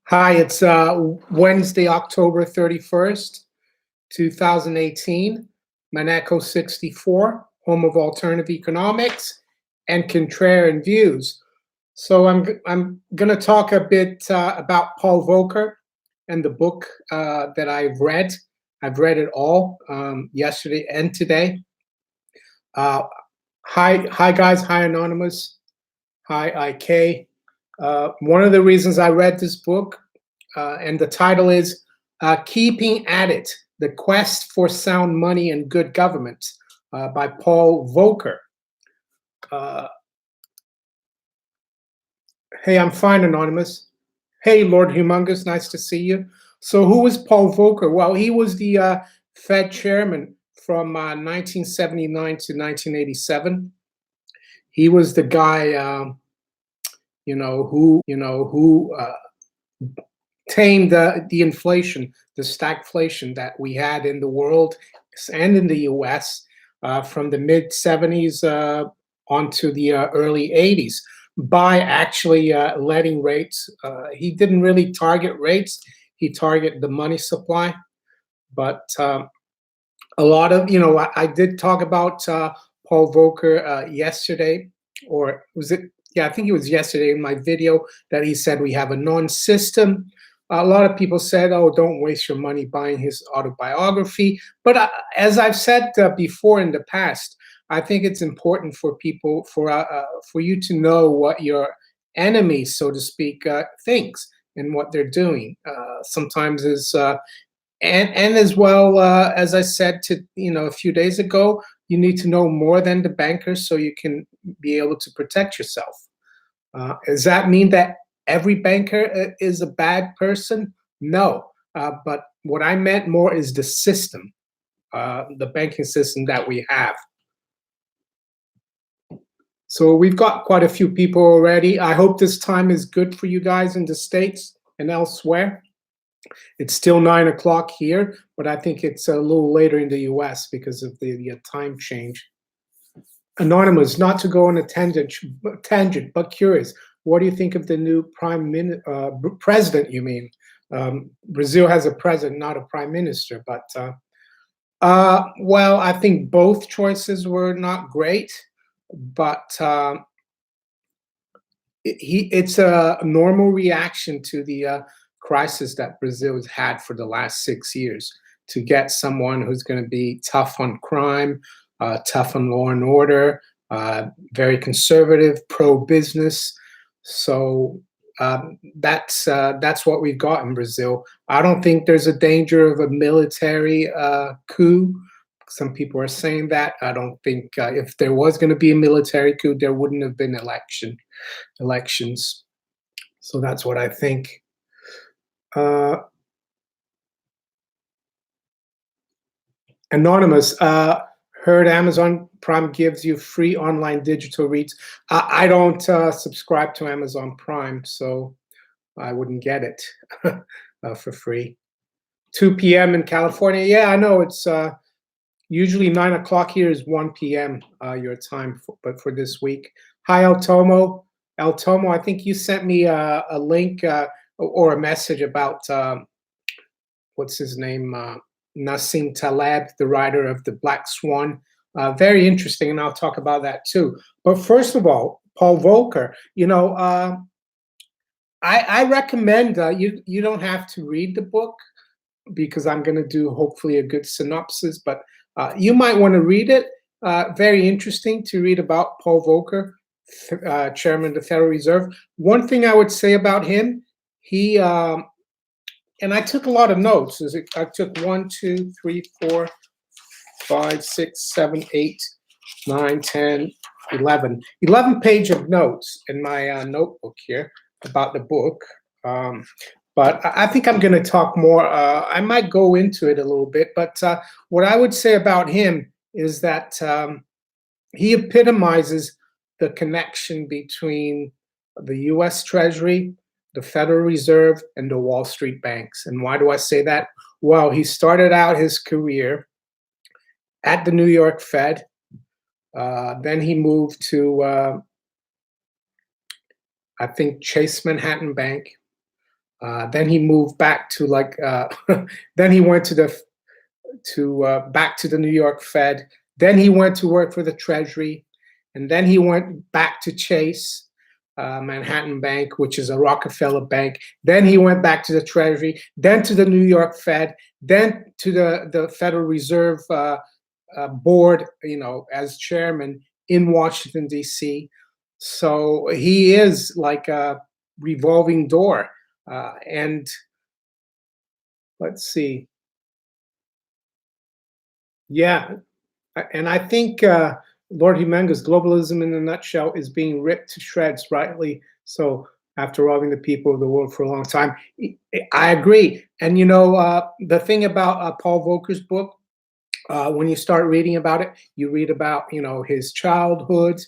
Hi, it's Wednesday, October 31st, 2018. Maneco 64, home of alternative economics and contrarian views. So I'm going to talk a bit about Paul Volcker and the book that I've read. I've read it all yesterday and today. Uh, hi guys, hi Anonymous, hi IK. One of the reasons I read this book, and the title is Keeping at It, The Quest for Sound Money and Good Government by Paul Volcker. Hey, I'm fine, Anonymous. Hey, Lord Humongous, nice to see you. So who was Paul Volcker? Well, he was the Fed chairman from 1979 to 1987. He was the guy, who tame the inflation, the stagflation that we had in the world and in the U.S. From the mid 70s onto the early 80s by actually letting rates. He didn't really target rates; he targeted the money supply. But a lot of, I did talk about Paul Volcker yesterday, or was it? Yeah, I think it was yesterday in my video that he said we have a non-system. A lot of people said, "Oh, don't waste your money buying his autobiography." But as I've said before in the past, I think it's important for people for you to know what your enemy, so to speak, thinks and what they're doing. Sometimes is and as well as I said to a few days ago, you need to know more than the bankers so you can be able to protect yourself. Does that mean that every banker is a bad person? No. But what I meant more is the system, the banking system that we have. So we've got quite a few people already. I hope this time is good for you guys in the States and elsewhere. It's still 9 o'clock here, but I think it's a little later in the US because of the time change. Anonymous, not to go on a tangent, but curious. What do you think of the new president? You mean Brazil has a president, not a prime minister. But well, I think both choices were not great, but it's a normal reaction to the crisis that Brazil has had for the last 6 years. To get someone who's going to be tough on crime, tough on law and order, very conservative, pro-business. So that's what we've got in Brazil. I don't think there's a danger of a military coup. Some people are saying that. I don't think if there was going to be a military coup, there wouldn't have been elections. So that's what I think. Anonymous, heard Amazon Prime gives you free online digital reads. I don't subscribe to Amazon Prime, so I wouldn't get it for free. 2 p.m. in California. Yeah, I know it's usually 9 o'clock here is 1 p.m. Your time, but for this week. Hi, El Tomo. El Tomo, I think you sent me a link or a message about what's his name? Nassim Taleb, the writer of The Black Swan. Very interesting, and I'll talk about that too. But first of all, Paul Volcker, I recommend you don't have to read the book because I'm going to do hopefully a good synopsis, but you might want to read it. Very interesting to read about Paul Volcker, chairman of the Federal Reserve. One thing I would say about him, he and I took a lot of notes. I took 1, 2, 3, 4, 5, 6, 7, 8, 9, 10, 11. 11 page of notes in my notebook here about the book. But I think I'm going to talk more. I might go into it a little bit. But what I would say about him is that he epitomizes the connection between the U.S. Treasury, the Federal Reserve, and the Wall Street banks. And why do I say that? Well, he started out his career at the New York Fed. Then he moved to, I think, Chase Manhattan Bank. Then he moved back to then he went back to the New York Fed. Then he went to work for the Treasury, and then he went back to Chase Manhattan Bank, which is a Rockefeller bank. Then he went back to the Treasury, then to the New York Fed, then to the Federal Reserve Board, as chairman in Washington, D.C. So he is like a revolving door. And let's see. Yeah. And I think Lord Humanga's globalism in a nutshell is being ripped to shreds, rightly so, after robbing the people of the world for a long time. I agree. And the thing about Paul Volcker's book, when you start reading about it, you read about his childhood,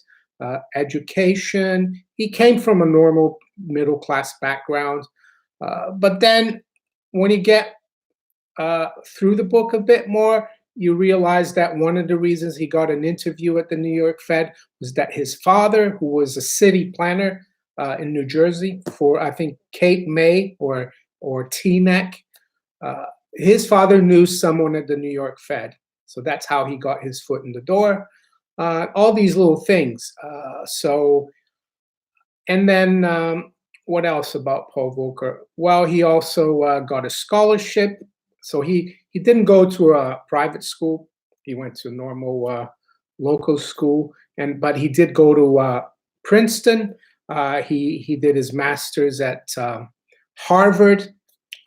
education. He came from a normal middle class background, but then when you get through the book a bit more, you realize that one of the reasons he got an interview at the New York Fed was that his father, who was a city planner in New Jersey for, I think, Cape May or Teaneck, his father knew someone at the New York Fed. So that's how he got his foot in the door. All these little things. And then what else about Paul Volcker? Well, he also got a scholarship. So he didn't go to a private school. He went to a normal local school, but he did go to Princeton. He did his master's at Harvard.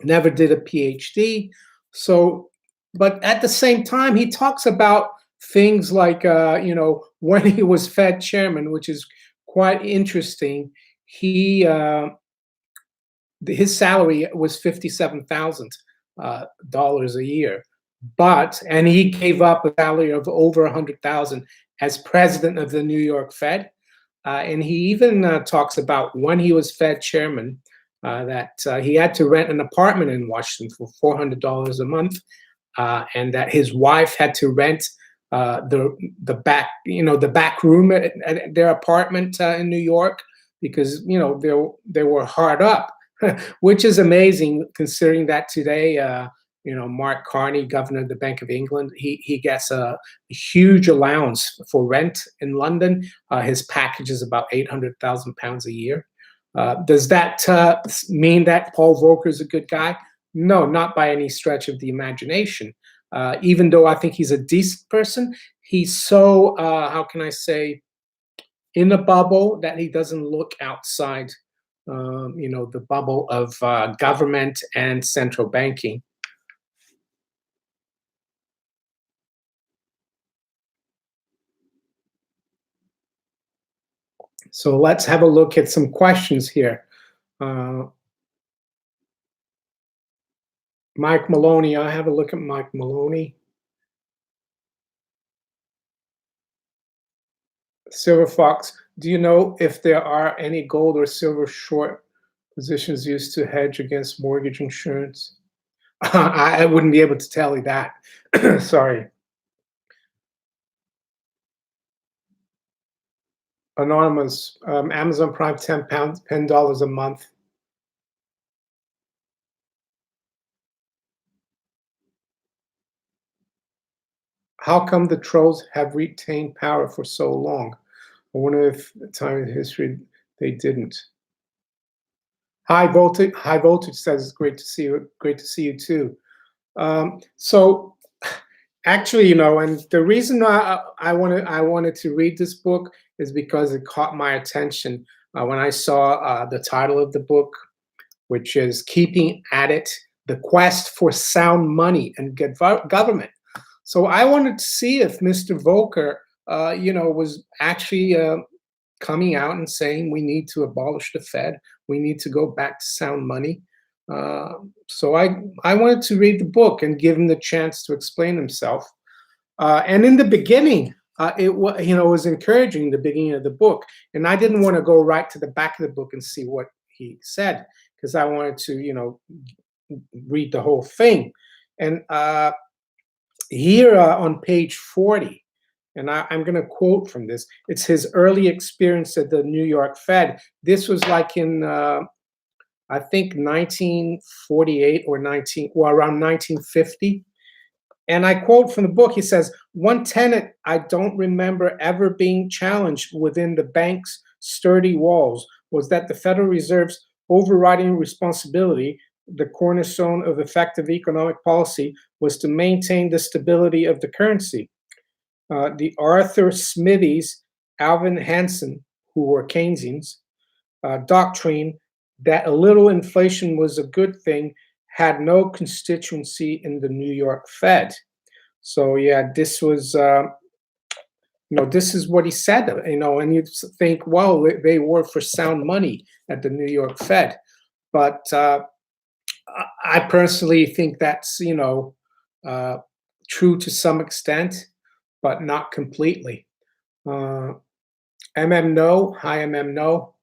Never did a PhD. So, but at the same time, he talks about things like when he was Fed chairman, which is quite interesting. His salary was $57,000 a year, and he gave up a salary of over 100,000 as president of the New York Fed, and he even talks about when he was Fed chairman that he had to rent an apartment in Washington for $400 a month, and that his wife had to rent the back room at their apartment in New York because they were hard up. Which is amazing considering that today, Mark Carney, governor of the Bank of England, he gets a huge allowance for rent in London. His package is about £800,000 a year. Does that mean that Paul Volcker is a good guy? No, not by any stretch of the imagination. Even though I think he's a decent person, he's so, how can I say, in a bubble that he doesn't look outside the bubble of government and central banking. So let's have a look at some questions here. Mike Maloney, I have a look at Mike Maloney. Silver Fox, do you know if there are any gold or silver short positions used to hedge against mortgage insurance? I wouldn't be able to tell you that. Sorry. Anonymous, Amazon Prime, $10 a month. How come the trolls have retained power for so long? I wonder if at the time in history they didn't. High voltage says great to see you. Great to see you too. So actually, and the reason I wanted to read this book is because it caught my attention when I saw the title of the book, which is "Keeping at It: The Quest for Sound Money and Good Government." So I wanted to see if Mr. Volcker, was actually coming out and saying we need to abolish the Fed, we need to go back to sound money. So I wanted to read the book and give him the chance to explain himself. And in the beginning, it was encouraging, the beginning of the book, and I didn't want to go right to the back of the book and see what he said because I wanted to read the whole thing. And here on page 40, and I'm going to quote from this. It's his early experience at the New York Fed. This was like in I think 1948 or around 1950. And I quote from the book, he says, "One tenet I don't remember ever being challenged within the bank's sturdy walls was that the Federal Reserve's overriding responsibility, the cornerstone of effective economic policy, was to maintain the stability of the currency. The Arthur Smithies, Alvin Hansen, who were Keynesians, doctrine that a little inflation was a good thing had no constituency in the New York Fed." So yeah, this was this is what he said, and you think, well, they were for sound money at the New York Fed, but I personally think that's true to some extent, but not completely. MM no, hi MM no.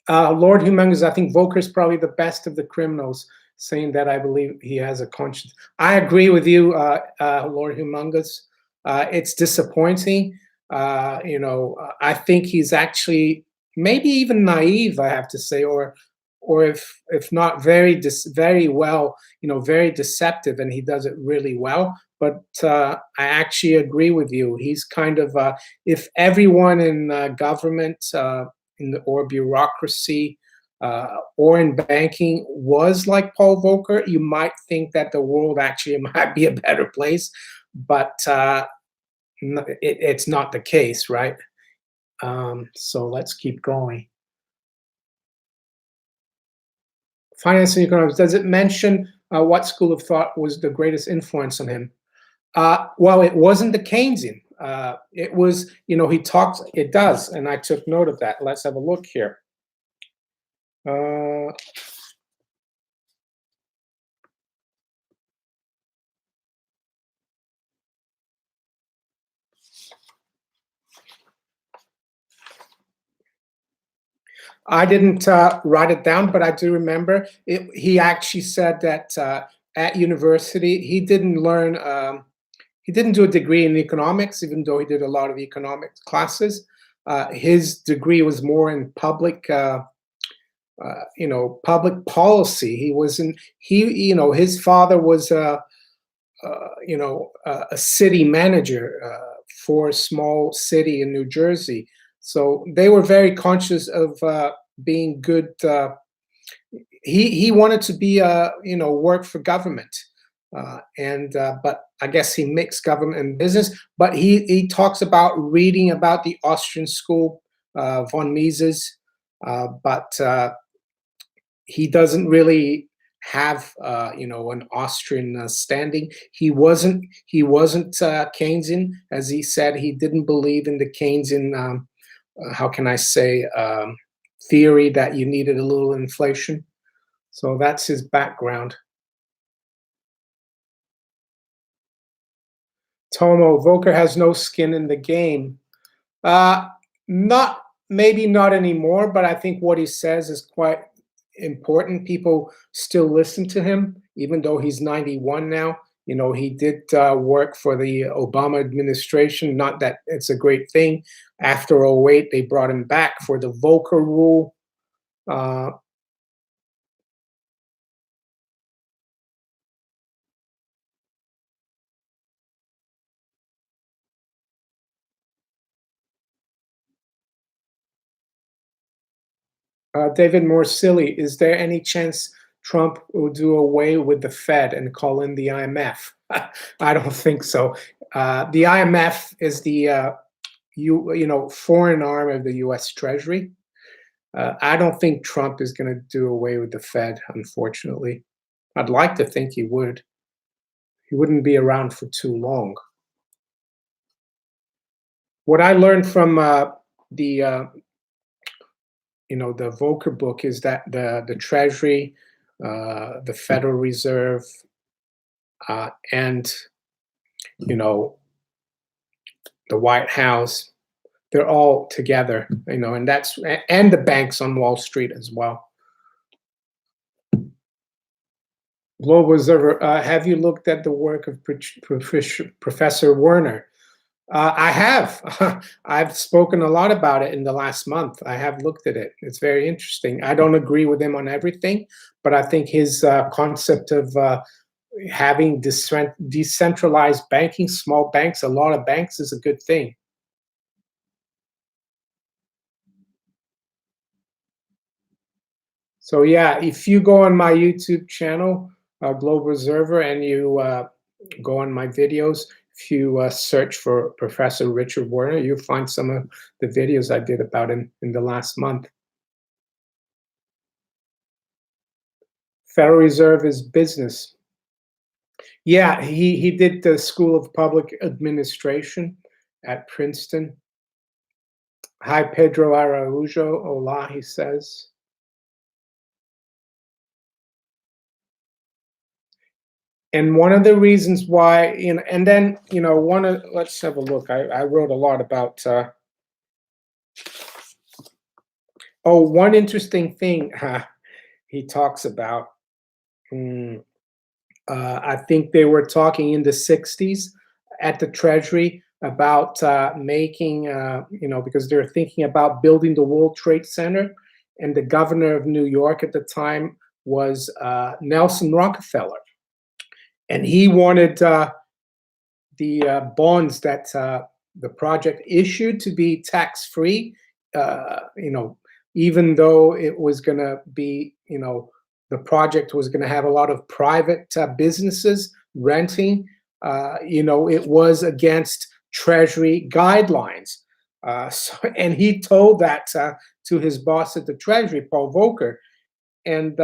Lord Humongous, I think Volcker is probably the best of the criminals, saying that I believe he has a conscience. I agree with you, Lord Humongous. It's disappointing. I think he's actually maybe even naive, I have to say, or if not very well, very deceptive, and he does it really well. But I actually agree with you. He's kind of if everyone in government or bureaucracy or in banking was like Paul Volcker, you might think that the world actually might be a better place, but it's not the case, right? So let's keep going. Finance and economics, does it mention what school of thought was the greatest influence on him? Well, it wasn't the Keynesian. It was, he talks, it does, and I took note of that. Let's have a look here. I didn't write it down, but I do remember he actually said that at university he didn't learn. He didn't do a degree in economics, even though he did a lot of economics classes. His degree was more in public, public policy. He wasn't. His father was a city manager for a small city in New Jersey. So they were very conscious of being good. He wanted to be work for government, but I guess he mixed government and business. But he talks about reading about the Austrian school, von Mises, but he doesn't really have an Austrian standing. He wasn't Keynesian, as he said. He didn't believe in the Keynesian how can I say, theory that you needed a little inflation. So that's his background. Tomo, Volcker has no skin in the game. Maybe not anymore, but I think what he says is quite important. People still listen to him, even though he's 91 now. He did work for the Obama administration. Not that it's a great thing. After 2008, they brought him back for the Volcker rule. David Morsilli, is there any chance Trump will do away with the Fed and call in the IMF? I don't think so. The IMF is the foreign arm of the U.S. Treasury. I don't think Trump is going to do away with the Fed, unfortunately. I'd like to think he would. He wouldn't be around for too long. What I learned from the Volcker book is that the Treasury, the Federal Reserve, and the White House, they're all together, and the banks on Wall Street as well. Global Observer, have you looked at the work of Professor Werner? I have. I've spoken a lot about it in the last month. I have looked at it. It's very interesting. I don't agree with him on everything, but I think his concept of having decentralized banking, small banks, a lot of banks is a good thing. So yeah, if you go on my YouTube channel, Global Observer, and you go on my videos, if you search for Professor Richard Werner, you'll find some of the videos I did about him in the last month. Federal Reserve is business. Yeah, he did the School of Public Administration at Princeton. Hi, Pedro Araujo. Hola, he says. And one of the reasons why, and then, let's have a look. I wrote a lot about, one interesting thing he talks about. I think they were talking in the 60s at the Treasury about making, because they're thinking about building the World Trade Center. And the governor of New York at the time was Nelson Rockefeller. And he wanted the bonds that the project issued to be tax-free, even though it was going to be, the project was going to have a lot of private businesses renting. It was against Treasury guidelines. And he told that to his boss at the Treasury, Paul Volcker, and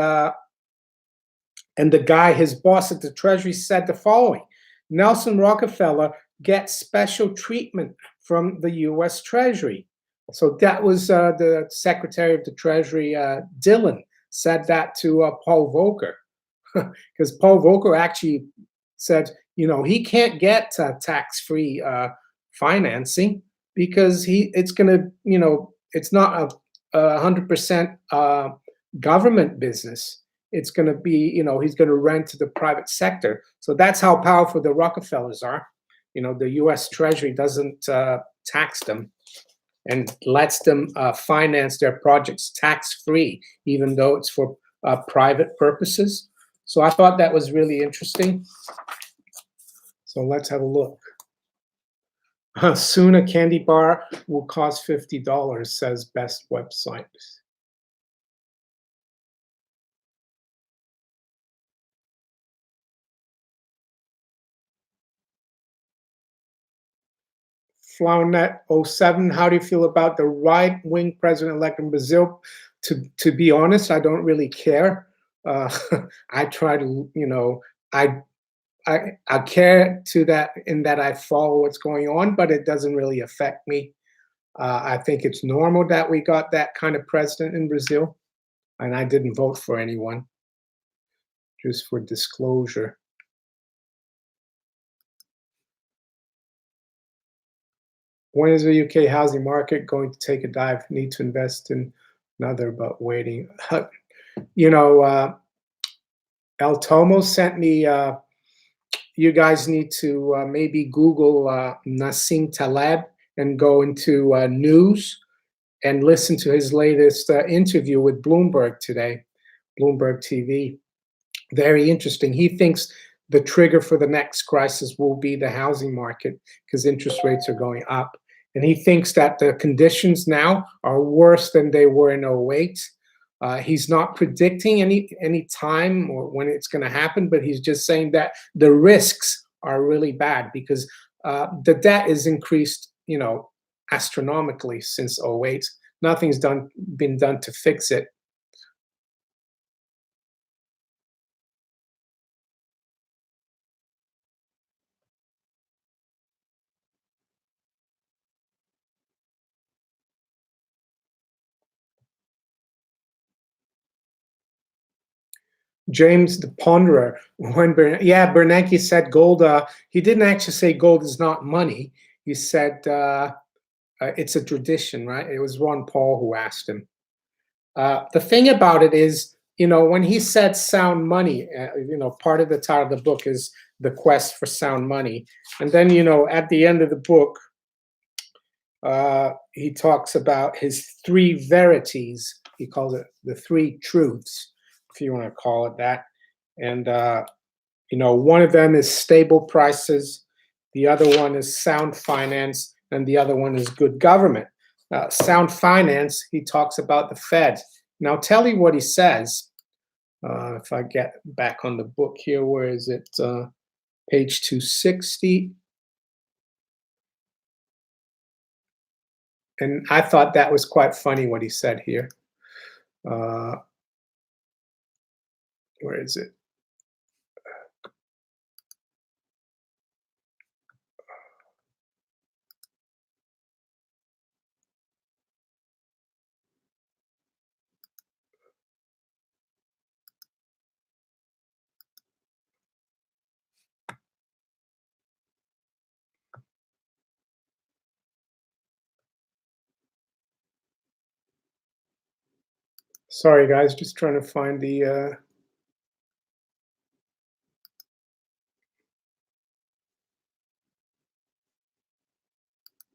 the guy, his boss at the Treasury, said the following: Nelson Rockefeller gets special treatment from the U.S. Treasury. So that was the Secretary of the Treasury, Dillon, said that to Paul Volcker, because Paul Volcker actually said, he can't get tax-free financing because it's going to, it's not a 100% government business. It's going to be, he's going to rent to the private sector. So that's how powerful the Rockefellers are. The U.S. Treasury doesn't tax them and lets them finance their projects tax-free, even though it's for private purposes. So I thought that was really interesting. So let's have a look. Soon a candy bar will cost $50, says Best Website. Flownet07, how do you feel about the right-wing president-elect in Brazil? To be honest, I don't really care. I try to, I care to that in that I follow what's going on, but it doesn't really affect me. I think it's normal that we got that kind of president in Brazil, and I didn't vote for anyone, just for disclosure. When is the UK housing market going to take a dive? Need to invest in another, but waiting. El Tomo sent me, you guys need to maybe Google Nassim Taleb and go into news and listen to his latest interview with Bloomberg today, Bloomberg TV. Very interesting. He thinks the trigger for the next crisis will be the housing market because interest rates are going up. And he thinks that the conditions now are worse than they were in 08. He's not predicting any time or when it's going to happen, but he's just saying that the risks are really bad because the debt is increased, astronomically since 08. Nothing's been done to fix it. James the Ponderer, Bernanke said gold, he didn't actually say gold is not money. He said it's a tradition, right? It was Ron Paul who asked him. The thing about it is, when he said sound money, part of the title of the book is The Quest for Sound Money. And then, at the end of the book, he talks about his three verities. He calls it the three truths, if you want to call it that. And one of them is stable prices, the other one is sound finance, and the other one is good government. Sound finance, he talks about the Fed. Now, I'll tell you what he says. If I get back on the book here, where is it? Page 260. And I thought that was quite funny what he said here. Where is it? Sorry, guys, just trying to find the.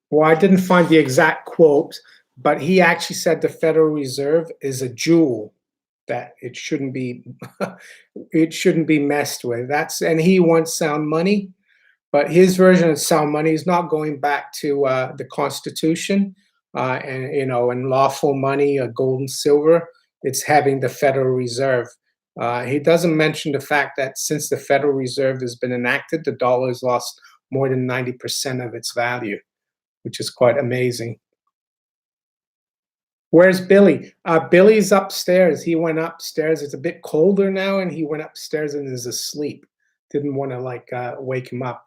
Well, I didn't find the exact quote, but he actually said the Federal Reserve is a jewel that it shouldn't be it shouldn't be messed with. And he wants sound money, but his version of sound money is not going back to the Constitution and lawful money, gold and silver. It's having the Federal Reserve. He doesn't mention the fact that since the Federal Reserve has been enacted, the dollar has lost more than 90% of its value, which is quite amazing. Where's Billy? Billy's upstairs. He went upstairs. It's a bit colder now, and he went upstairs and is asleep. Didn't want to wake him up.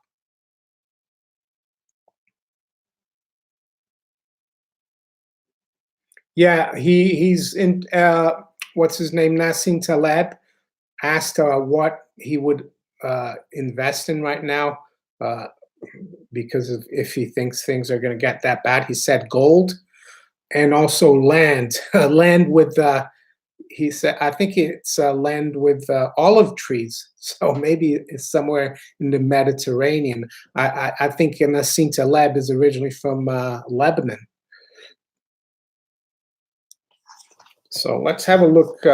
Yeah, he's in. What's his name? Nassim Taleb asked what he would invest in right now because of if he thinks things are going to get that bad. He said gold and also land. Land with he said, I think it's land with olive trees. So maybe it's somewhere in the Mediterranean. I think Nassim Taleb is originally from Lebanon. So let's have a look.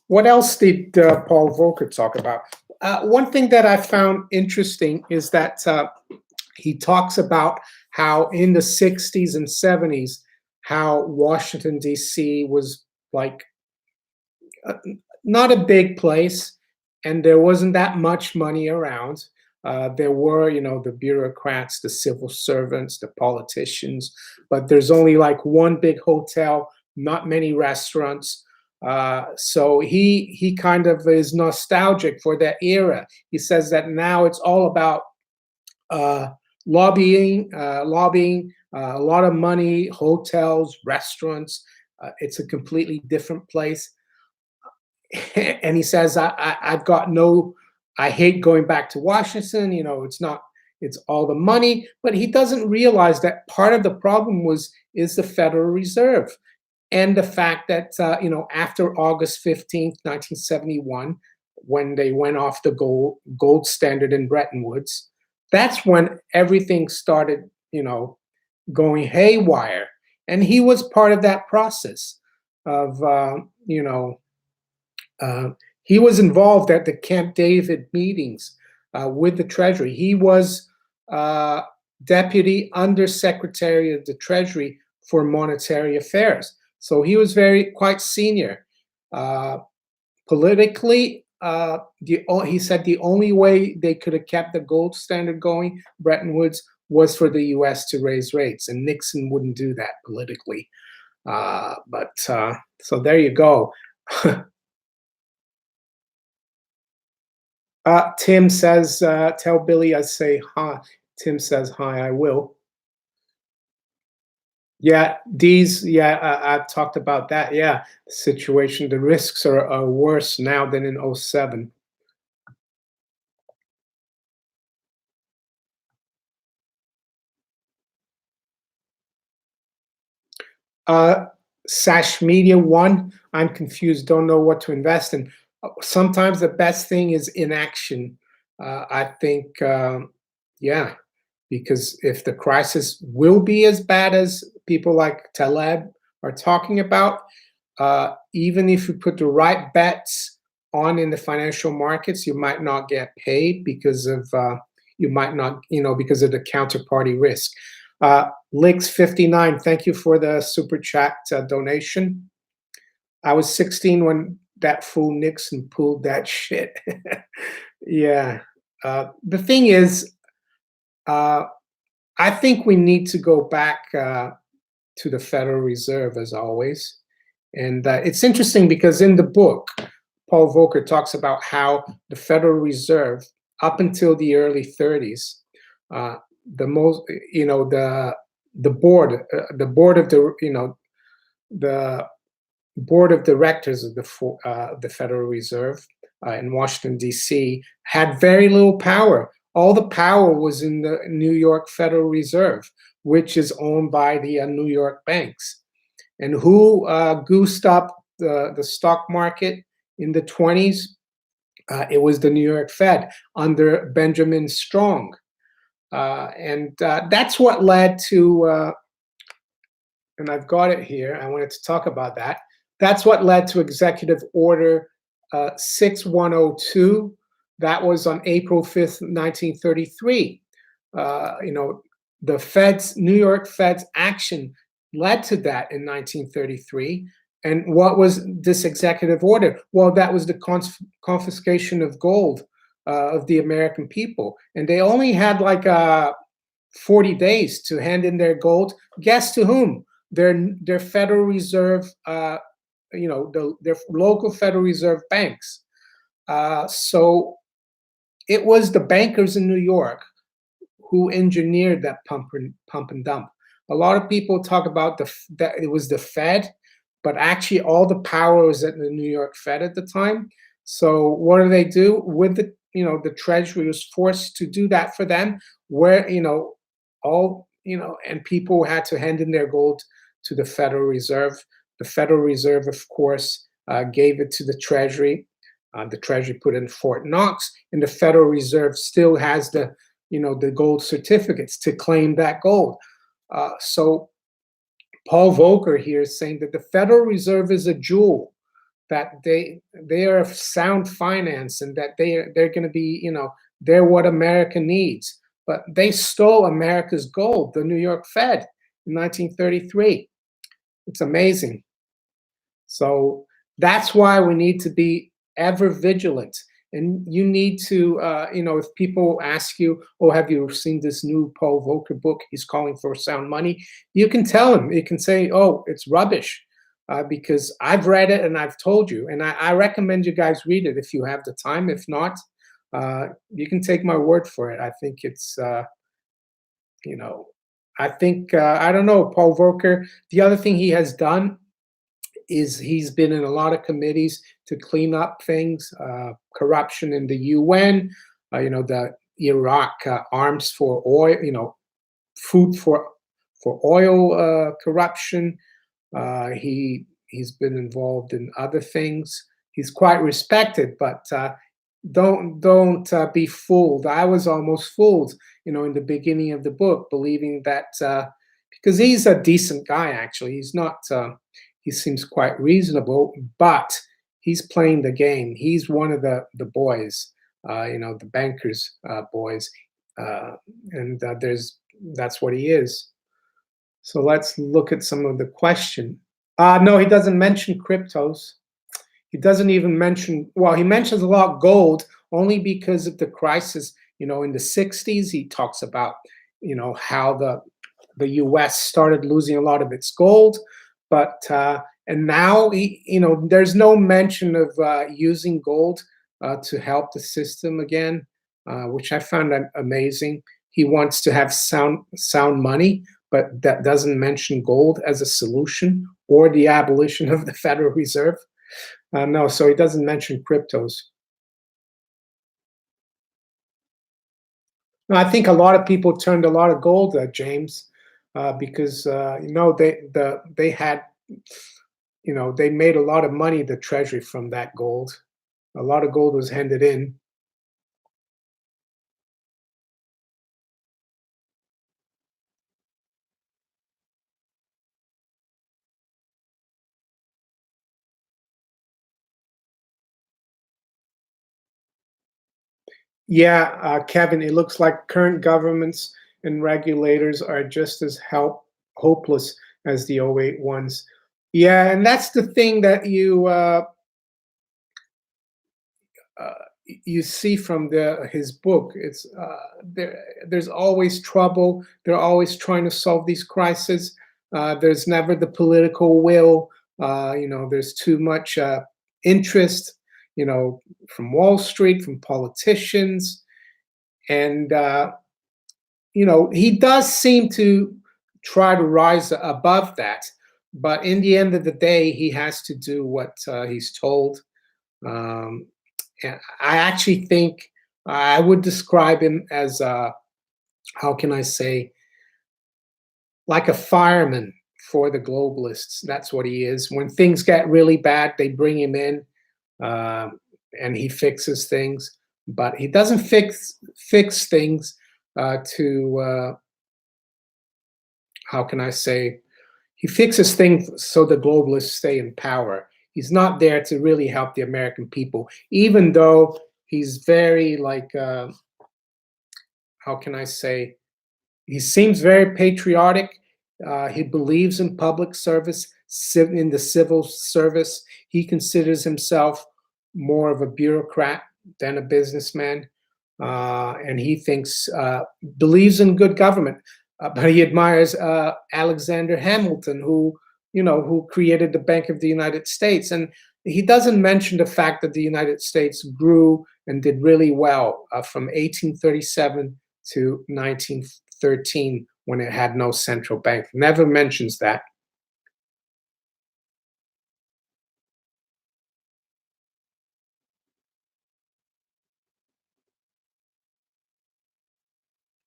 What else did Paul Volcker talk about? One thing that I found interesting is that he talks about how in the 60s and 70s, how Washington, D.C. was like not a big place, and there wasn't that much money around. There were, the bureaucrats, the civil servants, the politicians, but there's only like one big hotel, not many restaurants. So he kind of is nostalgic for that era. He says that now it's all about lobbying, a lot of money, hotels, restaurants. It's a completely different place. And he says, I've got I hate going back to Washington. It's all the money, but he doesn't realize that part of the problem is the Federal Reserve. And the fact that, after August 15th, 1971, when they went off the gold standard in Bretton Woods, that's when everything started, going haywire. And he was part of that process of, he was involved at the Camp David meetings with the Treasury. He was Deputy Undersecretary of the Treasury for Monetary Affairs. So he was quite senior. Politically, he said the only way they could have kept the gold standard going, Bretton Woods, was for the U.S. to raise rates, and Nixon wouldn't do that politically. So there you go. Tim says, tell Billy I say hi. Tim says hi, I will. Yeah, I've talked about that. Yeah, the situation, the risks are worse now than in 07. Sash Media 1, I'm confused, don't know what to invest in. Sometimes the best thing is inaction. I think, yeah, because if the crisis will be as bad as people like Taleb are talking about, even if you put the right bets on in the financial markets, you might not get paid because of you might not, because of the counterparty risk. Lix59, thank you for the super chat donation. I was 16 when that fool Nixon pulled that shit. Yeah. The thing is, I think we need to go back to the Federal Reserve as always. And it's interesting because in the book, Paul Volcker talks about how the Federal Reserve, up until the early 30s, the most, the board of the, the board of directors of the Federal Reserve in Washington, D.C., had very little power. All the power was in the New York Federal Reserve, which is owned by the New York banks. And who goosed up the stock market in the 20s? It was the New York Fed under Benjamin Strong. And that's what led to, and I've got it here, I wanted to talk about that. That's what led to Executive Order 6102. That was on April 5th, 1933. The Fed's, New York Fed's action led to that in 1933. And what was this executive order? Well, that was the confiscation of gold of the American people. And they only had like 40 days to hand in their gold. Guess to whom? Their Federal Reserve, their local Federal Reserve banks. So it was the bankers in New York who engineered that pump and dump. A lot of people talk about that it was the Fed, but actually all the power was at the New York Fed at the time. So what do they do with the Treasury was forced to do that for them, where and people had to hand in their gold to the Federal Reserve. The Federal Reserve, of course, gave it to the Treasury. The Treasury put in Fort Knox, and the Federal Reserve still has the gold certificates to claim that gold. So Paul Volcker here is saying that the Federal Reserve is a jewel, that they are of sound finance, and that they're going to be, they're what America needs. But they stole America's gold, the New York Fed, in 1933. It's amazing. So that's why we need to be ever vigilant. And you need to, if people ask you, oh, have you seen this new Paul Volcker book? He's calling for sound money. You can tell them. You can say, oh, it's rubbish, because I've read it and I've told you. And I recommend you guys read it if you have the time. If not, you can take my word for it. I think it's, I don't know, Paul Volcker. The other thing he has done is he's been in a lot of committees to clean up things, corruption in the UN, the Iraq arms for oil, food for oil corruption. He's been involved in other things. He's quite respected, but don't be fooled. I was almost fooled, in the beginning of the book, believing that because he's a decent guy, actually. He's not. He seems quite reasonable, but he's playing the game. He's one of the boys, the bankers' boys, and that's what he is. So let's look at some of the question. No, he doesn't mention cryptos. He doesn't even mention. Well, he mentions a lot gold only because of the crisis. In the 60s, he talks about how the U.S. started losing a lot of its gold. But and now there's no mention of using gold to help the system again, which I found amazing. He wants to have sound money, but that doesn't mention gold as a solution or the abolition of the Federal Reserve. No, so he doesn't mention cryptos. No, I think a lot of people turned a lot of gold, James. Because they had, they made a lot of money, the Treasury, from that gold. A lot of gold was handed in. Yeah, Kevin, it looks like current governments and regulators are just as hopeless as the '08 ones. Yeah, and that's the thing that uh, you see from his book. It's there's always trouble. They're always trying to solve these crises. There's never the political will. There's too much interest. From Wall Street, from politicians, and he does seem to try to rise above that. But in the end of the day, he has to do what he's told. Um, and I actually think I would describe him as how can I say, like a fireman for the globalists. That's what he is. When things get really bad, they bring him in, uh, and he fixes things. But he doesn't fix things to how can I say, he fixes things so the globalists stay in power. He's not there to really help the American people, even though he's very like how can I say, he seems very patriotic. He believes in public service, in the civil service. He considers himself more of a bureaucrat than a businessman, and he believes in good government. But he admires Alexander Hamilton, who created the Bank of the United States, and he doesn't mention the fact that the United States grew and did really well from 1837 to 1913 when it had no central bank. Never mentions that.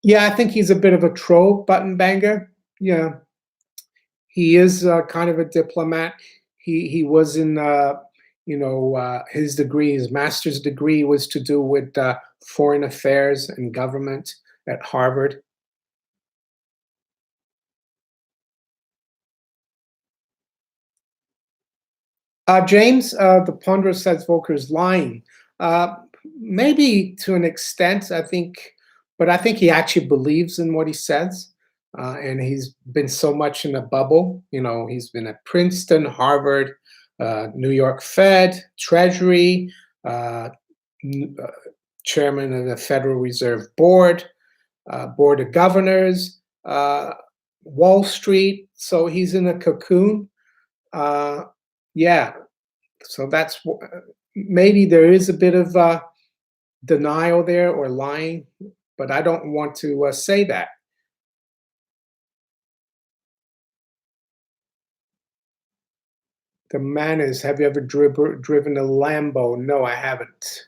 Yeah, I think he's a bit of a troll button banger. Yeah, he is kind of a diplomat. He was in his degree, his master's degree was to do with foreign affairs and government at Harvard. James, the ponderer says Volcker is lying. Uh, Maybe to an extent, I think, but I think he actually believes in what he says. And he's been so much in a bubble. He's been at Princeton, Harvard, New York Fed, Treasury, uh, uh, chairman of the Federal Reserve Board, Board of Governors, Wall Street. So he's in a cocoon. Uh, yeah, so maybe there is a bit of denial there or lying, but I don't want to say that. The man is, have you ever driven a Lambo? No, I haven't.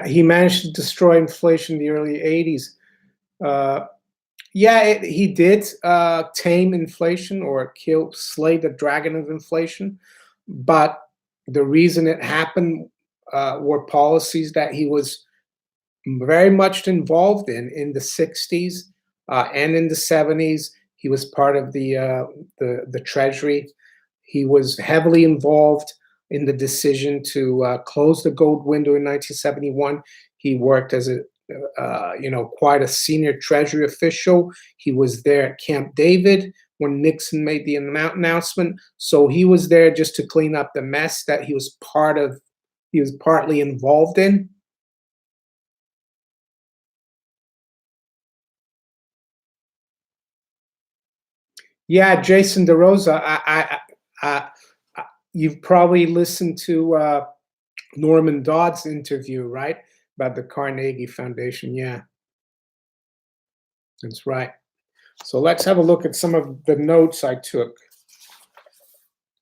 He managed to destroy inflation in the early 80s. Uh, yeah, he did tame inflation or slay the dragon of inflation. But the reason it happened were policies that he was very much involved in the 60s and in the 70s. He was part of the Treasury. He was heavily involved in the decision to close the gold window in 1971. He worked as quite a senior Treasury official. He was there at Camp David when Nixon made the announcement. So he was there just to clean up the mess that he was partly involved in. Yeah, Jason DeRosa. You've probably listened to Norman Dodd's interview, right? About the Carnegie Foundation. Yeah, that's right. So let's have a look at some of the notes I took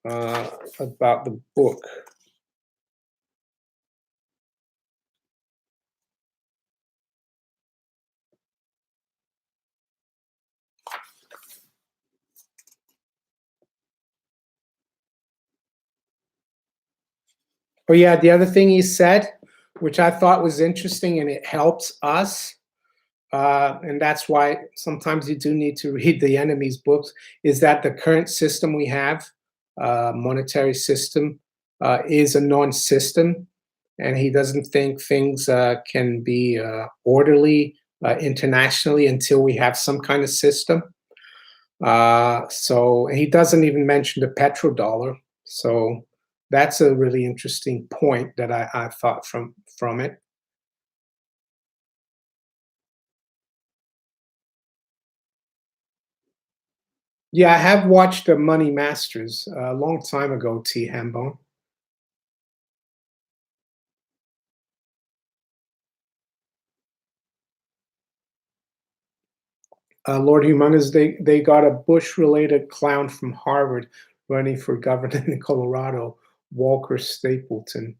about the book. Oh, yeah, the other thing he said, which I thought was interesting and it helps us, and that's why sometimes you do need to read the enemy's books, is that the current system we have, monetary system, is a non-system, and he doesn't think things can be orderly internationally until we have some kind of system. So he doesn't even mention the petrodollar. So that's a really interesting point that I thought from it. Yeah, I have watched the Money Masters a long time ago, T. Hambone. Lord Humongous, they got a Bush-related clown from Harvard running for governor in Colorado, Walker Stapleton.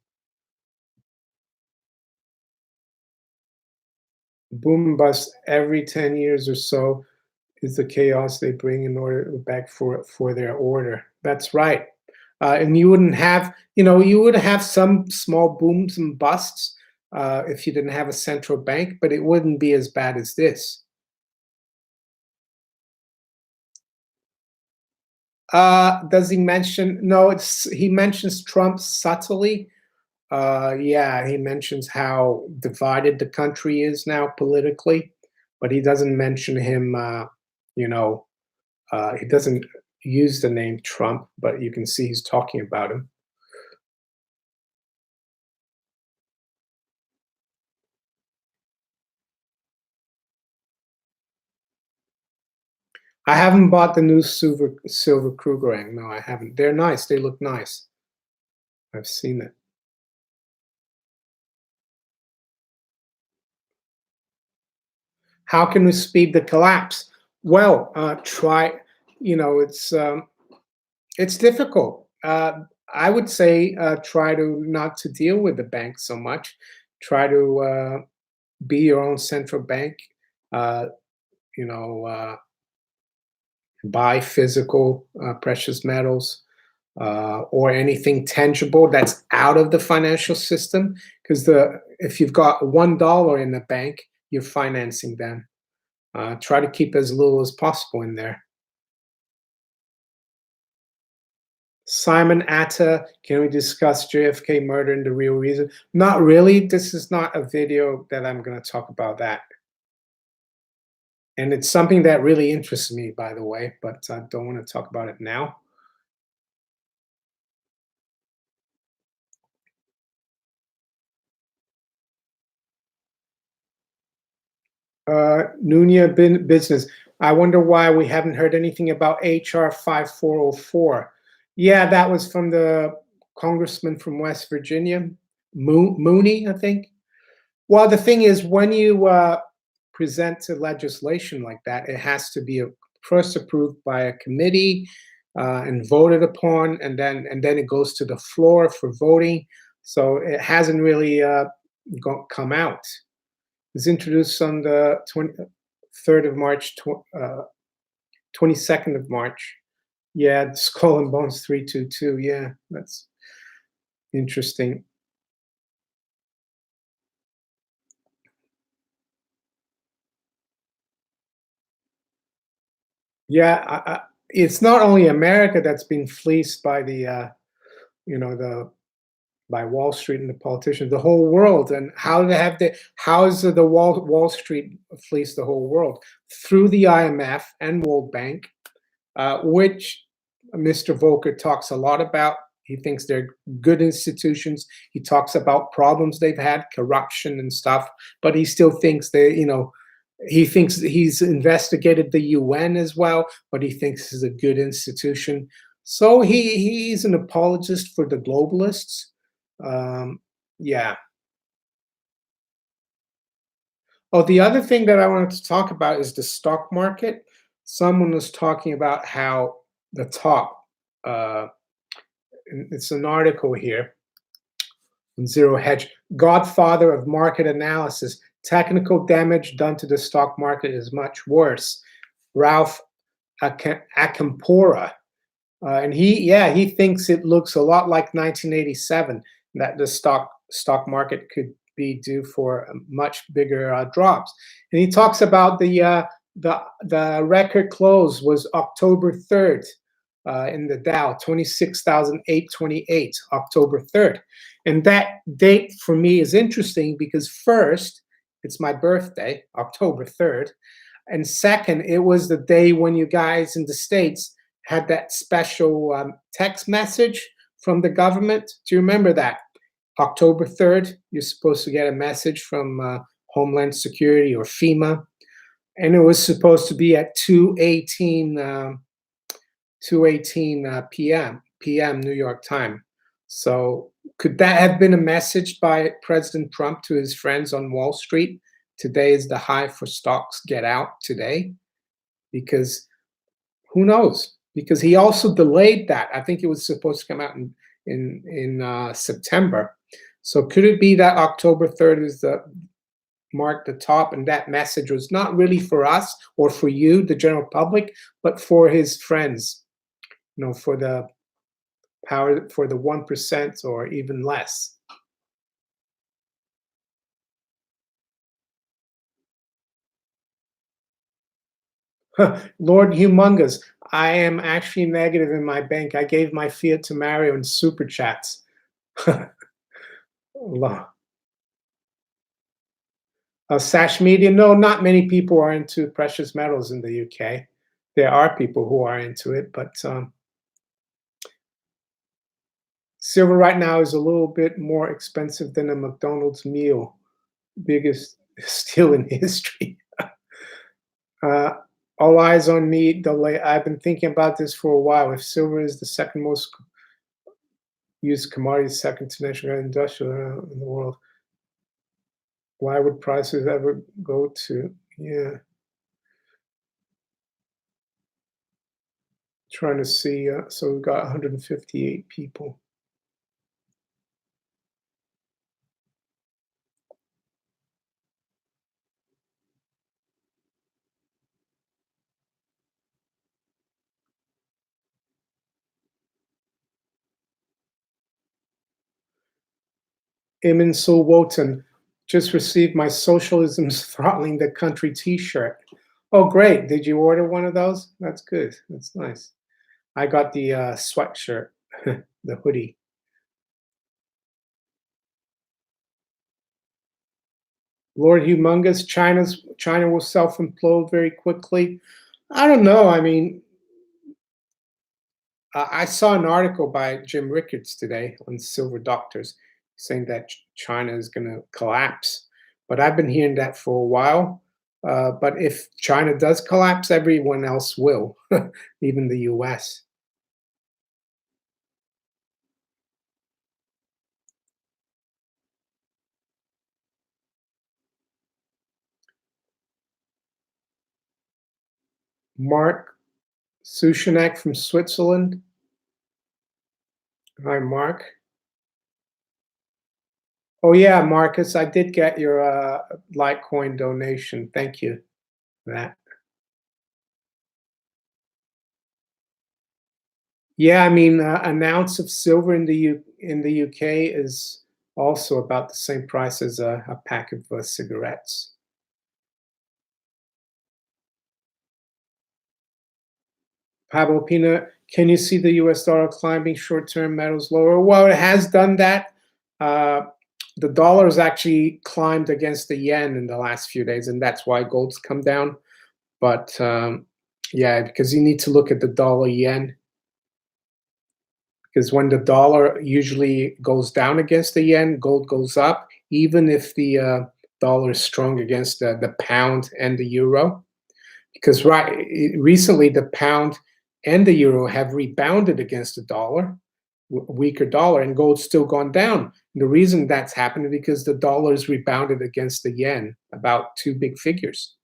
Boom and bust every 10 years or so is the chaos they bring in order back for their order. That's right. And you wouldn't have, you would have some small booms and busts if you didn't have a central bank, but it wouldn't be as bad as this. Does he mention? No, he mentions Trump subtly. Yeah, he mentions how divided the country is now politically, but he doesn't mention him. You know, he doesn't use the name Trump, but you can see he's talking about him. I haven't bought the new Silver Krugerrang. No, I haven't. They're nice. They look nice. I've seen it. How can we speed the collapse? Well, try. It's difficult. I would say try to not to deal with the bank so much. Try to be your own central bank. Uh, you know, buy physical precious metals or anything tangible that's out of the financial system. Because if you've got $1 in the bank, you're financing them. Try to keep as little as possible in there. Simon Atta, can we discuss JFK murder and the real reason? Not really. This is not a video that I'm going to talk about that. And it's something that really interests me, by the way, but I don't want to talk about it now. Nunia business. I wonder why we haven't heard anything about HR 5404. Yeah, that was from the congressman from West Virginia, Mooney, I think. Well, the thing is, when you present to legislation like that, it has to be first approved by a committee and voted upon, and then it goes to the floor for voting. So it hasn't really come out. It was introduced on the 23rd of March, 22nd of March. Yeah, Skull and Bones 322. Yeah, that's interesting. Yeah, it's not only America that's been fleeced by the by Wall Street and the politicians, the whole world. And how is the Wall Street fleece the whole world? Through the IMF and World Bank, which Mr. Volcker talks a lot about. He thinks they're good institutions. He talks about problems they've had, corruption and stuff, but he still thinks he thinks he's investigated the UN as well, but he thinks it's a good institution. So he's an apologist for the globalists. Yeah. Oh, the other thing that I wanted to talk about is the stock market. Someone was talking about how the top, it's an article here from Zero Hedge, godfather of market analysis. Technical damage done to the stock market is much worse. Ralph Akampora. And he thinks it looks a lot like 1987, that the stock market could be due for much bigger drops. And he talks about the record close was October 3rd. in the Dow, 26,828, October 3rd. And that date for me is interesting because first, it's my birthday, October 3rd. And second, it was the day when you guys in the States had that special text message from the government. Do you remember that? October 3rd, you're supposed to get a message from Homeland Security or FEMA, and it was supposed to be at 2:18 p.m. New York time. So could that have been a message by President Trump to his friends on Wall Street? Today is the high for stocks. Get out today, because who knows? Because he also delayed that. I think it was supposed to come out in September. So could it be that October 3rd is the mark the top, and that message was not really for us or for you, the general public, but for his friends, for the power, for the 1% or even less. Lord Humongous, I am actually negative in my bank. I gave my fiat to Mario in super chats. Sash Media, no, not many people are into precious metals in the UK. There are people who are into it, but silver right now is a little bit more expensive than a McDonald's meal. Biggest steal in history. All eyes on me. I've been thinking about this for a while. If silver is the second most used commodity, second to natural gas industrial in the world, why would prices ever go to? Yeah. Trying to see. So we've got 158 people. Emin Sulwotan, just received my Socialism's Throttling the Country t-shirt. Oh, great. Did you order one of those? That's good. That's nice. I got the sweatshirt, the hoodie. Lord Humongous, China will self-implode very quickly. I don't know. I mean, I saw an article by Jim Rickards today on Silver Doctors saying that China is going to collapse. But I've been hearing that for a while. But if China does collapse, everyone else will, even the US. Mark Sushinak from Switzerland. Hi, Mark. Oh, yeah, Marcus, I did get your Litecoin donation. Thank you for that. Yeah, I mean, an ounce of silver in the UK is also about the same price as a pack of cigarettes. Pablo Pina, can you see the US dollar climbing, short-term metals lower? Well, it has done that. The dollar has actually climbed against the yen in the last few days, and that's why gold's come down. But yeah, because you need to look at the dollar yen. Because when the dollar usually goes down against the yen, gold goes up, even if the dollar is strong against the pound and the euro. Because recently the pound and the euro have rebounded against the dollar, weaker dollar, and gold's still gone down. And the reason that's happened is because the dollar is rebounded against the yen, about two big figures.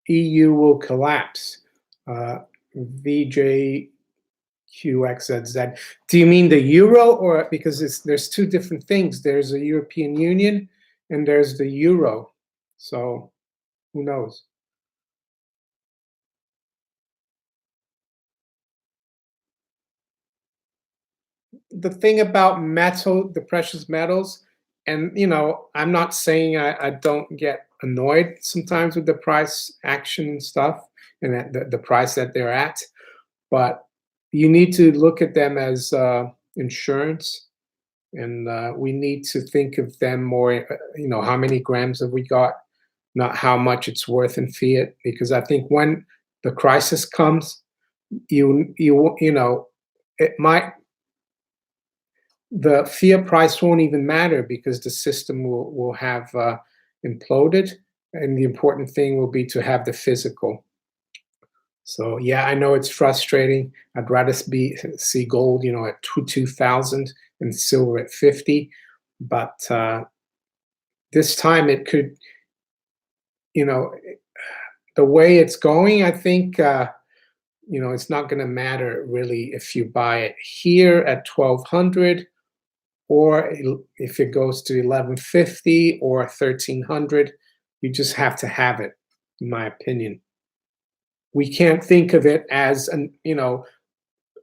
EU will collapse. VJQXZZ. Do you mean the euro, or because there's two different things? There's a European Union and there's the euro. So who knows? the thing about the precious metals, and I'm not saying I don't get annoyed sometimes with the price action and stuff, and the price that they're at, but you need to look at them as insurance, and we need to think of them more. How many grams have we got, not how much it's worth in fiat, because I think when the crisis comes, it might the fiat price won't even matter because the system will have imploded, and the important thing will be to have the physical. So yeah, I know it's frustrating. I'd rather see gold, at 2,000 and silver at 50, but this time it could, you know, the way it's going, I think, it's not going to matter really if you buy it here at 1,200 or if it goes to 1150 or 1300. You just have to have it, in my opinion. We can't think of it as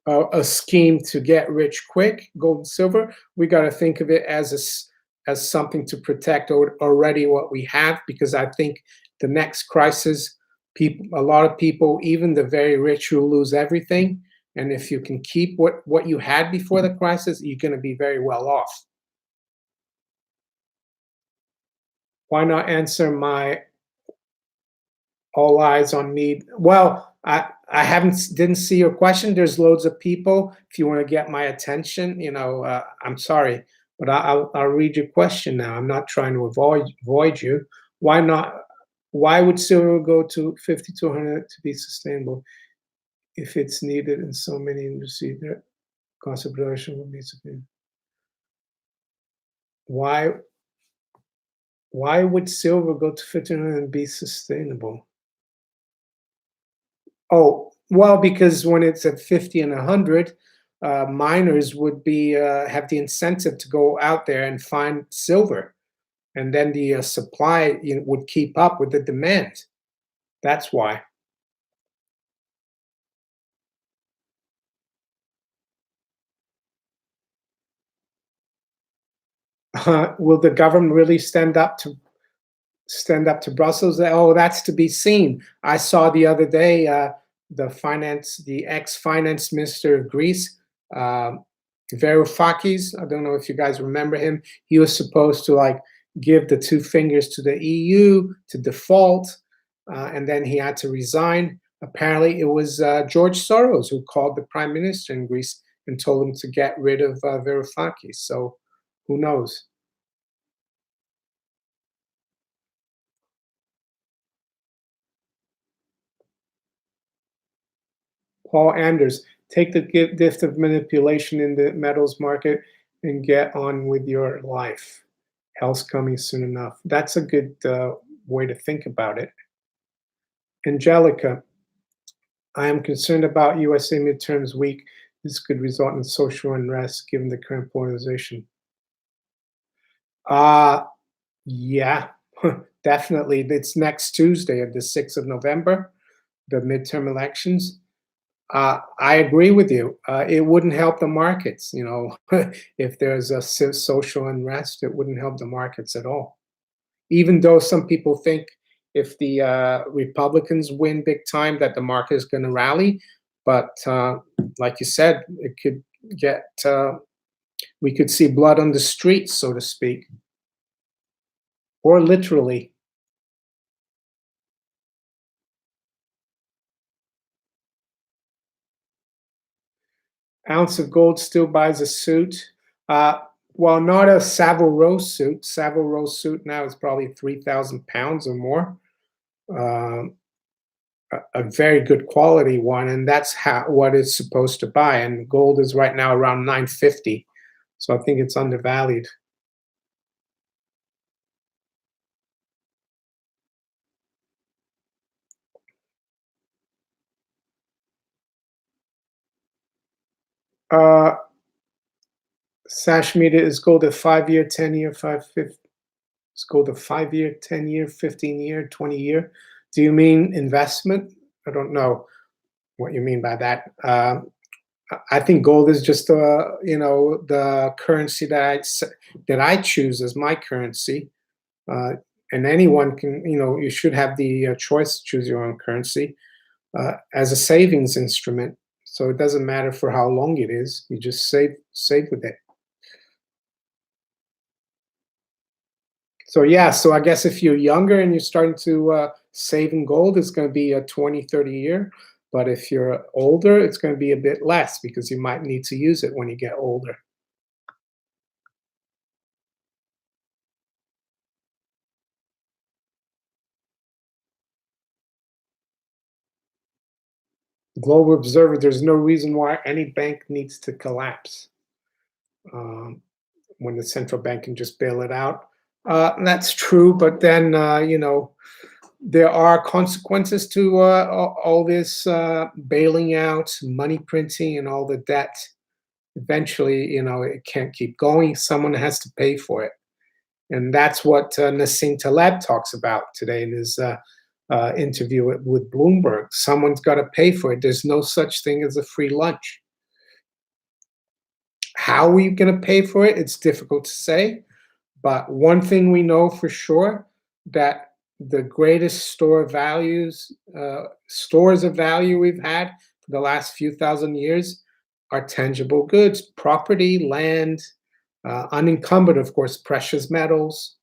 a scheme to get rich quick, gold and silver. We got to think of it as something to protect already what we have, because I think the next crisis, a lot of people, even the very rich, will lose everything. And if you can keep what you had before the crisis, you're going to be very well off. Why not answer my all eyes on me? Well, I didn't see your question. There's loads of people. If you want to get my attention, I'm sorry, but I'll read your question now. I'm not trying to avoid you. Why not? Why would silver go to 5,200 to be sustainable if it's needed in so many industries? The cost of production will be sustainable. Why? Why would silver go to 1,500 and be sustainable? Oh, well, because when it's at 50 and 100, miners would have the incentive to go out there and find silver, and then the supply would keep up with the demand. That's why. Will the government really stand up to Brussels? Oh, that's to be seen. I saw the other day the ex-finance minister of Greece, Varoufakis. I don't know if you guys remember him. He was supposed to give the two fingers to the EU to default, and then he had to resign. Apparently, it was George Soros who called the prime minister in Greece and told him to get rid of Varoufakis. So who knows? Paul Anders, take the gift of manipulation in the metals market and get on with your life. Hell's coming soon enough. That's a good way to think about it. Angelica, I am concerned about USA midterms week. This could result in social unrest given the current polarization. Yeah, definitely. It's next Tuesday, the 6th of November, the midterm elections. I agree with you. It wouldn't help the markets, if there's a social unrest, it wouldn't help the markets at all. Even though some people think if the Republicans win big time, that the market is going to rally. But like you said, it could we could see blood on the streets, so to speak, or literally. Ounce of gold still buys a suit. Well, not a Savile Row suit. Savile Row suit now is probably 3,000 pounds or more. A very good quality one, and that's what it's supposed to buy. And gold is right now around 950, so I think it's undervalued. Uh, Sash Media, is gold a 5-year, 10-year, 5-year? Is gold a 5-year, 10-year, 15-year, 20-year? Do you mean investment? I don't know what you mean by that. I think gold is just the currency that I choose as my currency. Uh, and anyone can, you should have the choice to choose your own currency as a savings instrument. So it doesn't matter for how long it is. You just save with it. So yeah, so I guess if you're younger and you're starting to save in gold, it's going to be a 20, 30 year. But if you're older, it's going to be a bit less because you might need to use it when you get older. Global observer, there's no reason why any bank needs to collapse um, when the central bank can just bail it out. That's true, but then there are consequences to all this bailing out, money printing, and all the debt. Eventually, it can't keep going. Someone has to pay for it, and that's what Nassim Taleb talks about today in his interview with Bloomberg. Someone's got to pay for it. There's no such thing as a free lunch. How are we going to pay for it? It's difficult to say. But one thing we know for sure that the greatest stores of value we've had for the last few thousand years are tangible goods, property, land, unencumbered, of course, precious metals.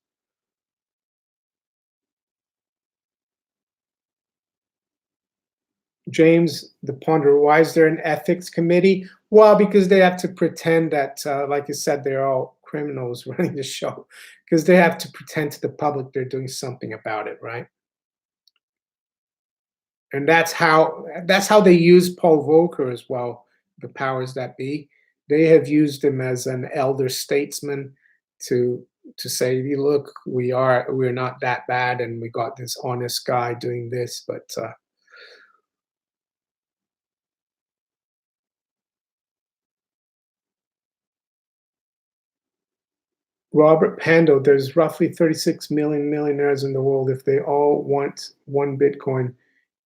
James the Ponder, why is there an ethics committee? Well, because they have to pretend that, like you said, they're all criminals running the show, because they have to pretend to the public they're doing something about it, right? And that's how they use Paul Volcker as well. The powers that be, they have used him as an elder statesman to say, look, we're not that bad, and we got this honest guy doing this, but Robert Pando, there's roughly 36 million millionaires in the world. If they all want one Bitcoin,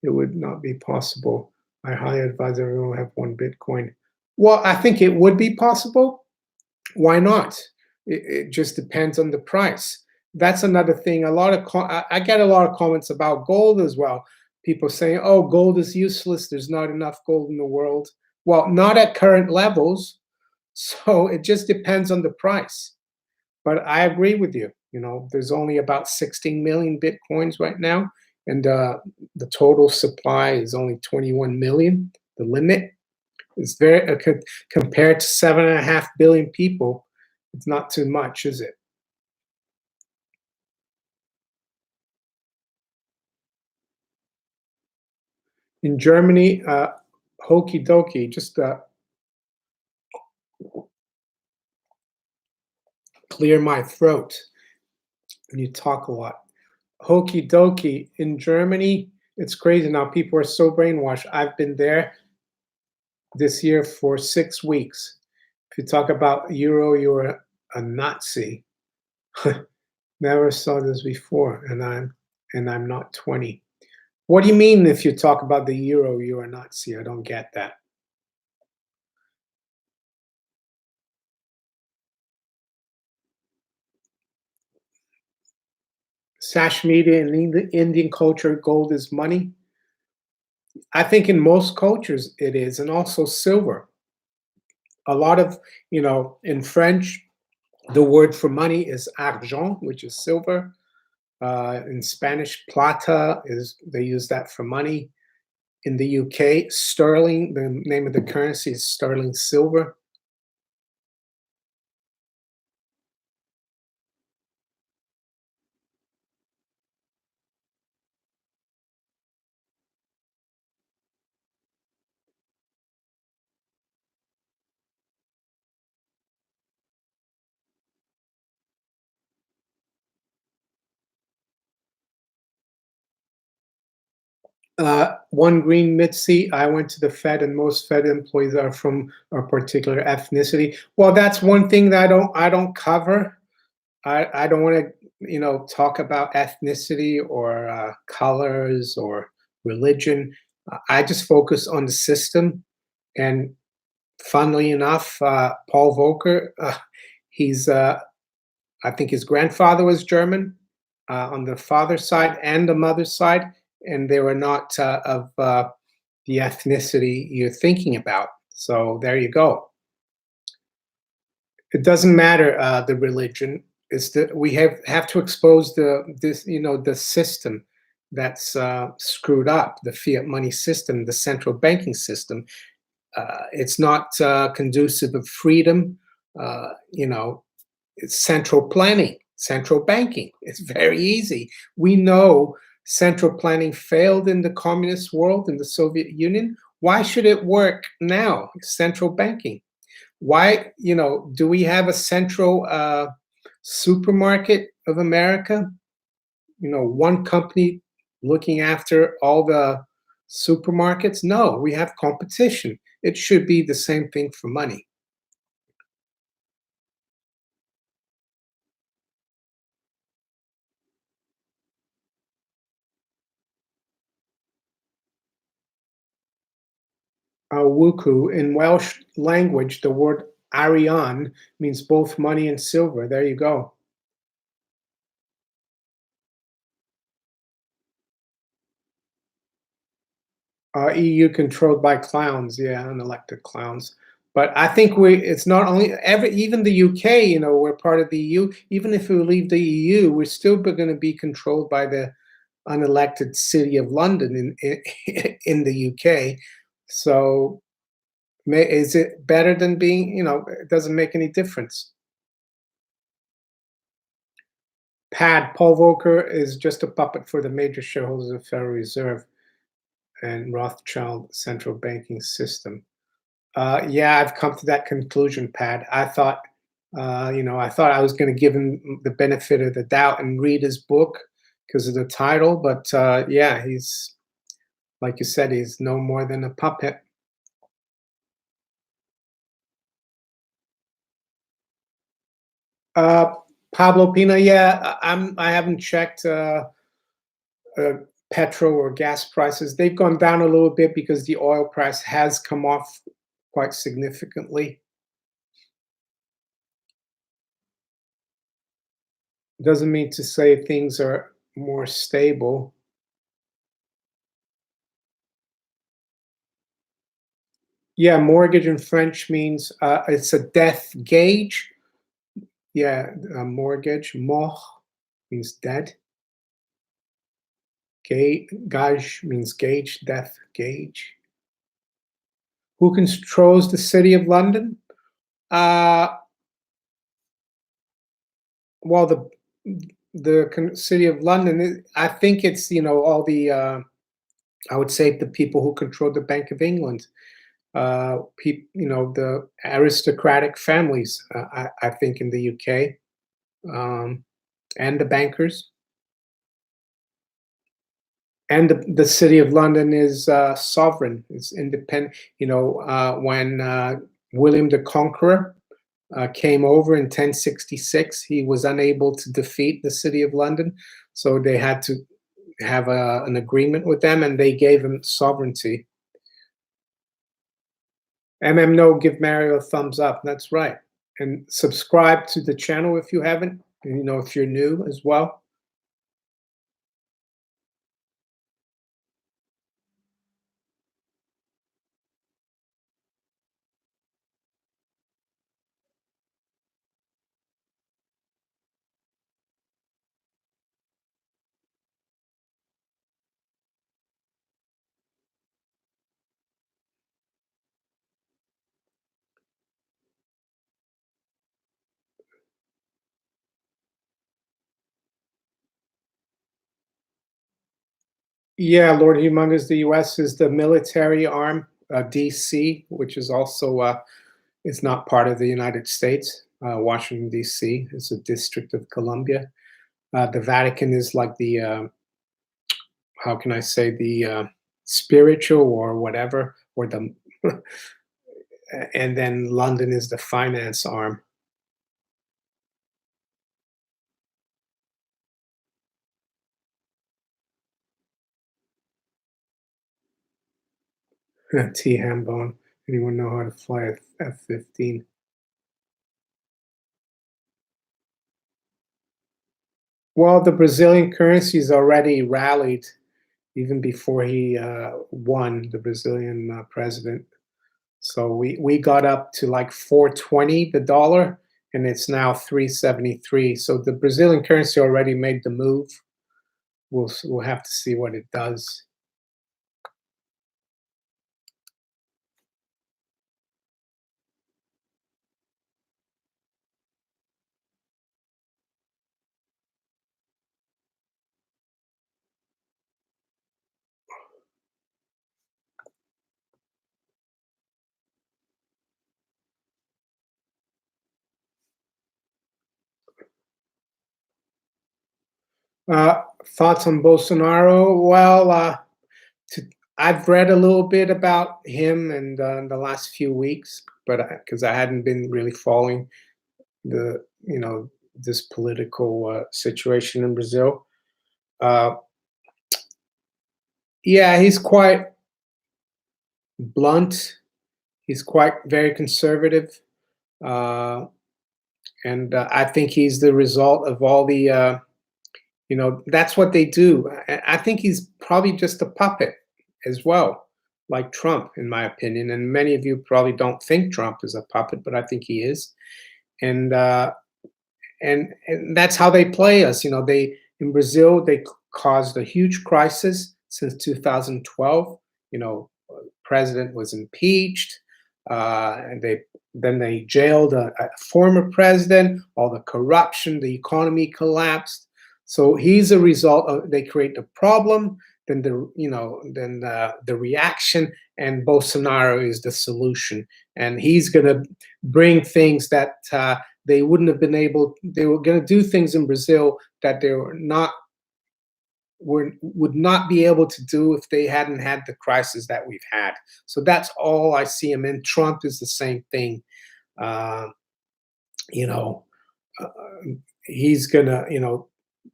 it would not be possible. I highly advise everyone have one Bitcoin. Well, I think it would be possible. Why not? It just depends on the price. That's another thing. I get a lot of comments about gold as well. People saying, "Oh, gold is useless. There's not enough gold in the world." Well, not at current levels. So it just depends on the price. But I agree with you. There's only about 16 million bitcoins right now, and the total supply is only 21 million. The limit is very compared to 7.5 billion people. It's not too much, is it? In Germany, hokey dokey, just clear my throat when you talk a lot. Hokey dokey. In Germany, it's crazy now. People are so brainwashed. I've been there this year for 6 weeks. If you talk about euro, you're a Nazi. Never saw this before, and I'm not 20. What do you mean if you talk about the euro, you're a Nazi? I don't get that. Sash media and Indian culture, gold is money. I think in most cultures it is, and also silver. A lot of, in French, the word for money is argent, which is silver. In Spanish, plata is, they use that for money. In the UK, sterling, the name of the currency is sterling silver. One green Mitzi, I went to the Fed, and most Fed employees are from a particular ethnicity. Well, that's one thing that I don't cover. I don't want to, talk about ethnicity or colors or religion. I just focus on the system, and Funnily enough, Paul Volcker, he's I think his grandfather was German on the father's side and the mother's side, and they were not of the ethnicity you're thinking about. So there you go. It doesn't matter the religion. It's that we have to expose the system that's screwed up, the fiat money system, the central banking system. It's not conducive of freedom. You know, it's central planning, central banking. It's very easy. We know central planning failed in the communist world, in the Soviet Union. Why should it work now? Central banking. Why, do we have a central supermarket of America? One company looking after all the supermarkets? No, we have competition. It should be the same thing for money. Wuku, in Welsh language, the word arian means both money and silver. There you go. EU controlled by clowns, yeah, unelected clowns. But I think it's not only even the UK, we're part of the EU. Even if we leave the EU, we're still going to be controlled by the unelected city of London in the UK. So is it better than being, it doesn't make any difference. Paul Volcker is just a puppet for the major shareholders of the Federal Reserve and Rothschild central banking system. Yeah, I've come to that conclusion, Pat. I thought I was going to give him the benefit of the doubt and read his book because of the title, but yeah, he's, like you said, he's no more than a puppet. Uh, Pablo Pina, yeah, I haven't checked uh, petrol or gas prices. They've gone down a little bit because the oil price has come off quite significantly. Doesn't mean to say things are more stable. Yeah, mortgage in French means it's a death gauge. Yeah, mortgage. Mort means dead. Gage means gauge, death gauge. Who controls the city of London? Uh, well, the city of London. I think it's all the. I would say the people who control the Bank of England. The aristocratic families. I think in the UK, and the bankers. And the city of London is sovereign. It's independent. When William the Conqueror came over in 1066, he was unable to defeat the city of London, so they had to have an agreement with them, and they gave him sovereignty. No, give Mario a thumbs up. That's right, and subscribe to the channel if you haven't. If you're new as well. Yeah, Lord Humongous, the U.S. is the military arm. D.C., which is also is not part of the United States. Washington D.C. is a district of Columbia. The Vatican is like the how can I say, the spiritual or whatever, or the and then London is the finance arm. T. Hambone. Anyone know how to fly a F-15? Well, the Brazilian currency's already rallied even before he won, the Brazilian president. So we got up to like 420 the dollar, and it's now 373. So the Brazilian currency already made the move. We'll have to see what it does. Thoughts on Bolsonaro? Well, to, I've read a little bit about him and in the last few weeks, but because I hadn't been really following the this political situation in Brazil. Uh, yeah, he's quite blunt. He's quite very conservative, uh, and I think he's the result of all the that's what they do. I think he's probably just a puppet as well, like Trump, in my opinion. And many of you probably don't think Trump is a puppet, but I think he is. And and that's how they play us. They in Brazil they caused a huge crisis since 2012. President was impeached, and they jailed a former president. All the corruption, the economy collapsed. So he's a result of they create the problem, then the reaction, and Bolsonaro is the solution. And he's going to bring things that they wouldn't have been able. They were going to do things in Brazil that they would not be able to do if they hadn't had the crisis that we've had. So that's all I see him in. Trump is the same thing. Uh, you know, uh, he's gonna.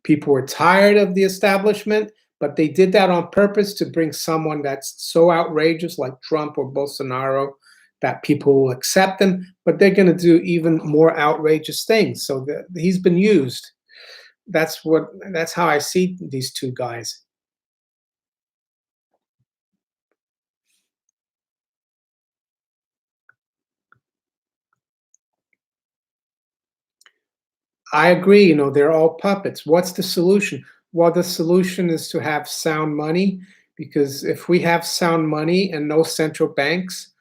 People were tired of the establishment, but they did that on purpose to bring someone that's so outrageous like Trump or Bolsonaro that people will accept him. But they're going to do even more outrageous things. So he's been used. That's how I see these two guys. I agree, they're all puppets. What's the solution? Well, the solution is to have sound money, because if we have sound money and no central banks,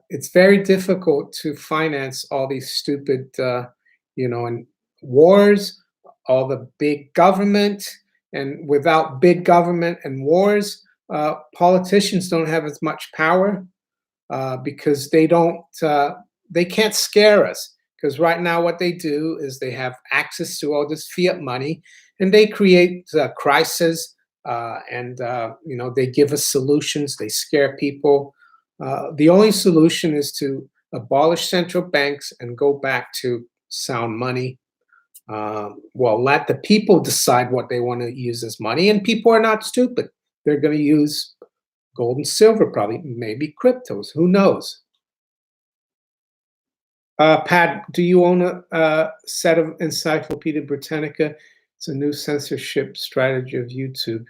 it's very difficult to finance all these stupid, and wars, all the big government. And without big government and wars, politicians don't have as much power, because they can't scare us. Because right now, what they do is they have access to all this fiat money, and they create crisis, and they give us solutions. They scare people. The only solution is to abolish central banks and go back to sound money. Well, let the people decide what they want to use as money, and people are not stupid. They're going to use gold and silver, probably, maybe cryptos. Who knows? Pat, do you own a set of Encyclopedia Britannica? It's a new censorship strategy of YouTube.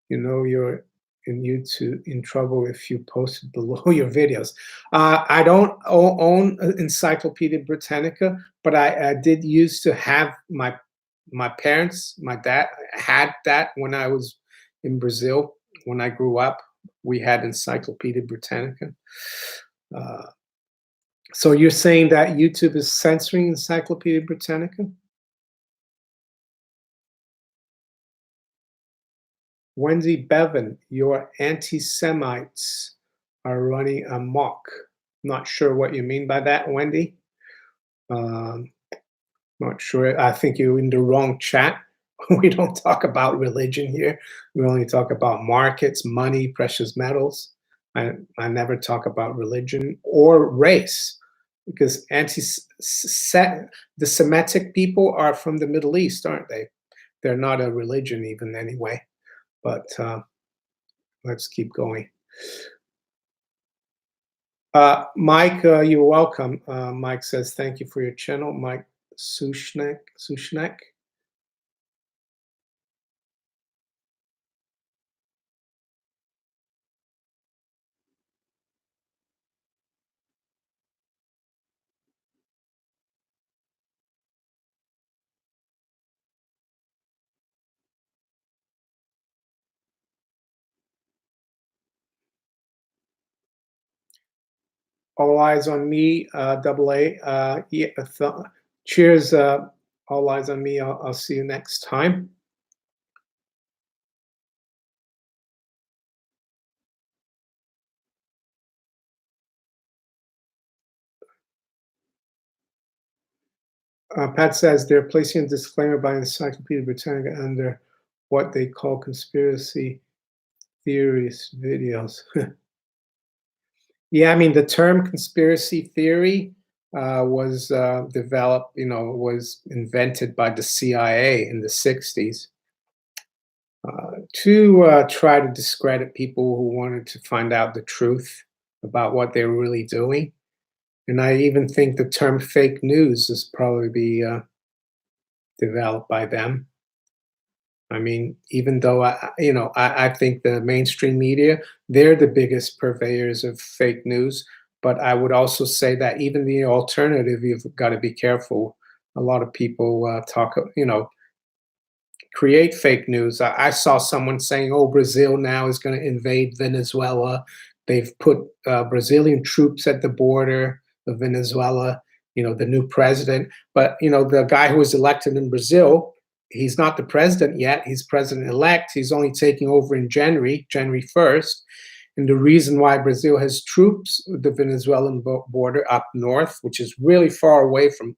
You're in trouble if you post it below your videos. I don't own Encyclopedia Britannica, but I did used to have my parents, my dad had that when I was in Brazil. When I grew up, we had Encyclopedia Britannica. Uh, so you're saying that YouTube is censoring Encyclopedia Britannica? Wendy Bevan, your anti-Semites are running amok. Not sure what you mean by that, Wendy. Um, Not sure. I think you're in the wrong chat. We don't talk about religion here. We only talk about markets, money, precious metals. I never talk about religion or race, because the Semitic people are from the Middle East, aren't they? They're not a religion even anyway. But let's keep going. Mike, you're welcome. Mike says, thank you for your channel. Mike Sushnek. All eyes on me, double A. Yeah, cheers. All eyes on me. I'll see you next time. Pat says they're placing a disclaimer by Encyclopedia Britannica under what they call conspiracy theories videos. Yeah, I mean, the term conspiracy theory was developed, was invented by the CIA in the 60s to try to discredit people who wanted to find out the truth about what they were really doing. And I even think the term fake news is probably developed by them. I mean, even though I think the mainstream media, they're the biggest purveyors of fake news. But I would also say that even the alternative, you've got to be careful. A lot of people create fake news. I saw someone saying, "Oh, Brazil now is going to invade Venezuela. They've put Brazilian troops at the border of Venezuela. The new president." But the guy who was elected in Brazil, he's not the president yet. He's president elect. He's only taking over in January 1st. And the reason why Brazil has troops at the Venezuelan border up north, which is really far away from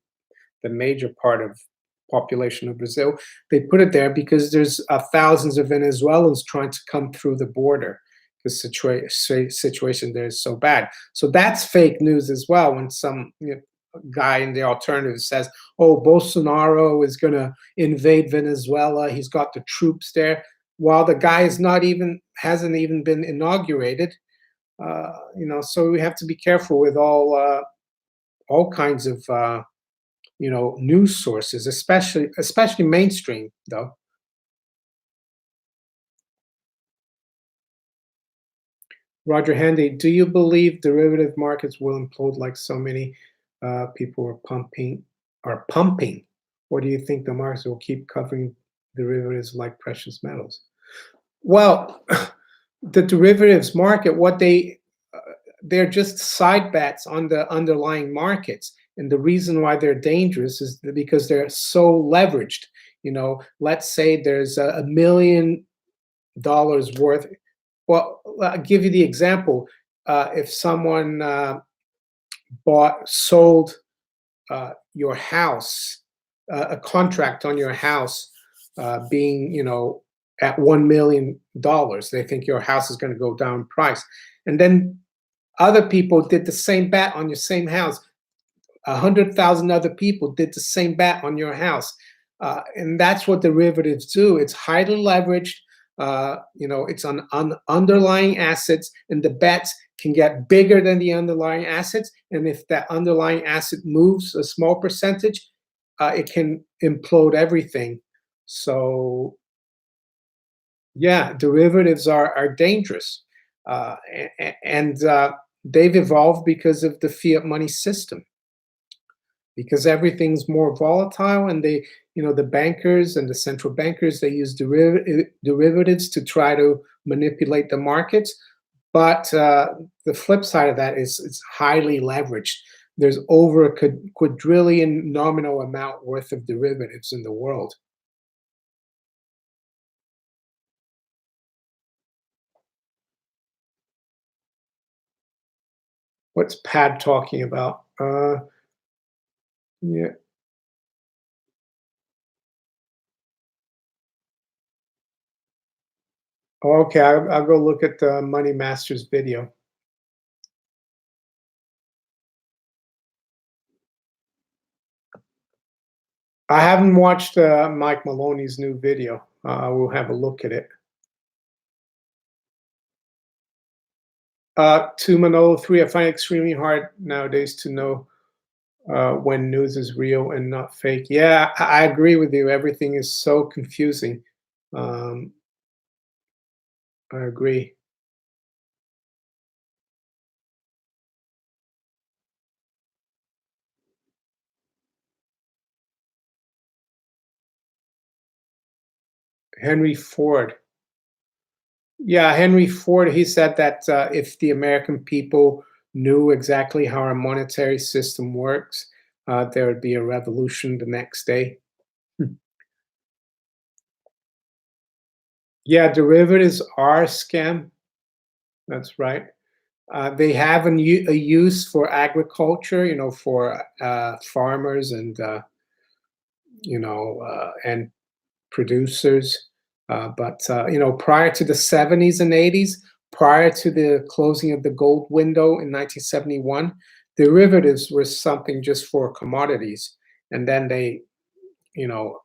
the major part of population of Brazil. They put it there because there's thousands of Venezuelans trying to come through the border. The situation there is so bad. So that's fake news as well. When some guy in the alternative says, "Oh, Bolsonaro is going to invade Venezuela. He's got the troops there," while the guy is not even hasn't even been inaugurated. So we have to be careful with all kinds of news sources, especially mainstream, though. Roger Handy, do you believe derivative markets will implode like so many people are pumping, or do you think the markets will keep covering derivatives like precious metals? Well, the derivatives market, they're just side bets on the underlying markets. And the reason why they're dangerous is because they're so leveraged. Let's say there's $1 million worth. Well, I'll give you the example. If someone sold your house, a contract on your house being, at $1 million, they think your house is going to go down in price. And then other people did the same bet on your same house. 100,000 other people did the same bet on your house. And that's what derivatives do. It's highly leveraged. It's on underlying assets, and the bets can get bigger than the underlying assets. And if that underlying asset moves a small percentage, it can implode everything. So, yeah, derivatives are dangerous, and they've evolved because of the fiat money system, because everything's more volatile, and the bankers and the central bankers, they use derivatives to try to manipulate the markets. But the flip side of that is it's highly leveraged. There's over a quadrillion nominal amount worth of derivatives in the world. What's Pad talking about? Yeah. Okay, I'll go look at the Money Masters video. I haven't watched Mike Maloney's new video. I will have a look at it. To Manolo 3, I find it extremely hard nowadays to know when news is real and not fake. Yeah, I agree with you. Everything is so confusing. Um, I agree. Henry Ford. Yeah, Henry Ford, he said that if the American people knew exactly how our monetary system works, there would be a revolution the next day. Hmm. Yeah, derivatives are a scam. That's right. They have a use for agriculture, for farmers and and producers. But prior to the 70s and 80s, prior to the closing of the gold window in 1971, derivatives were something just for commodities, and then you know,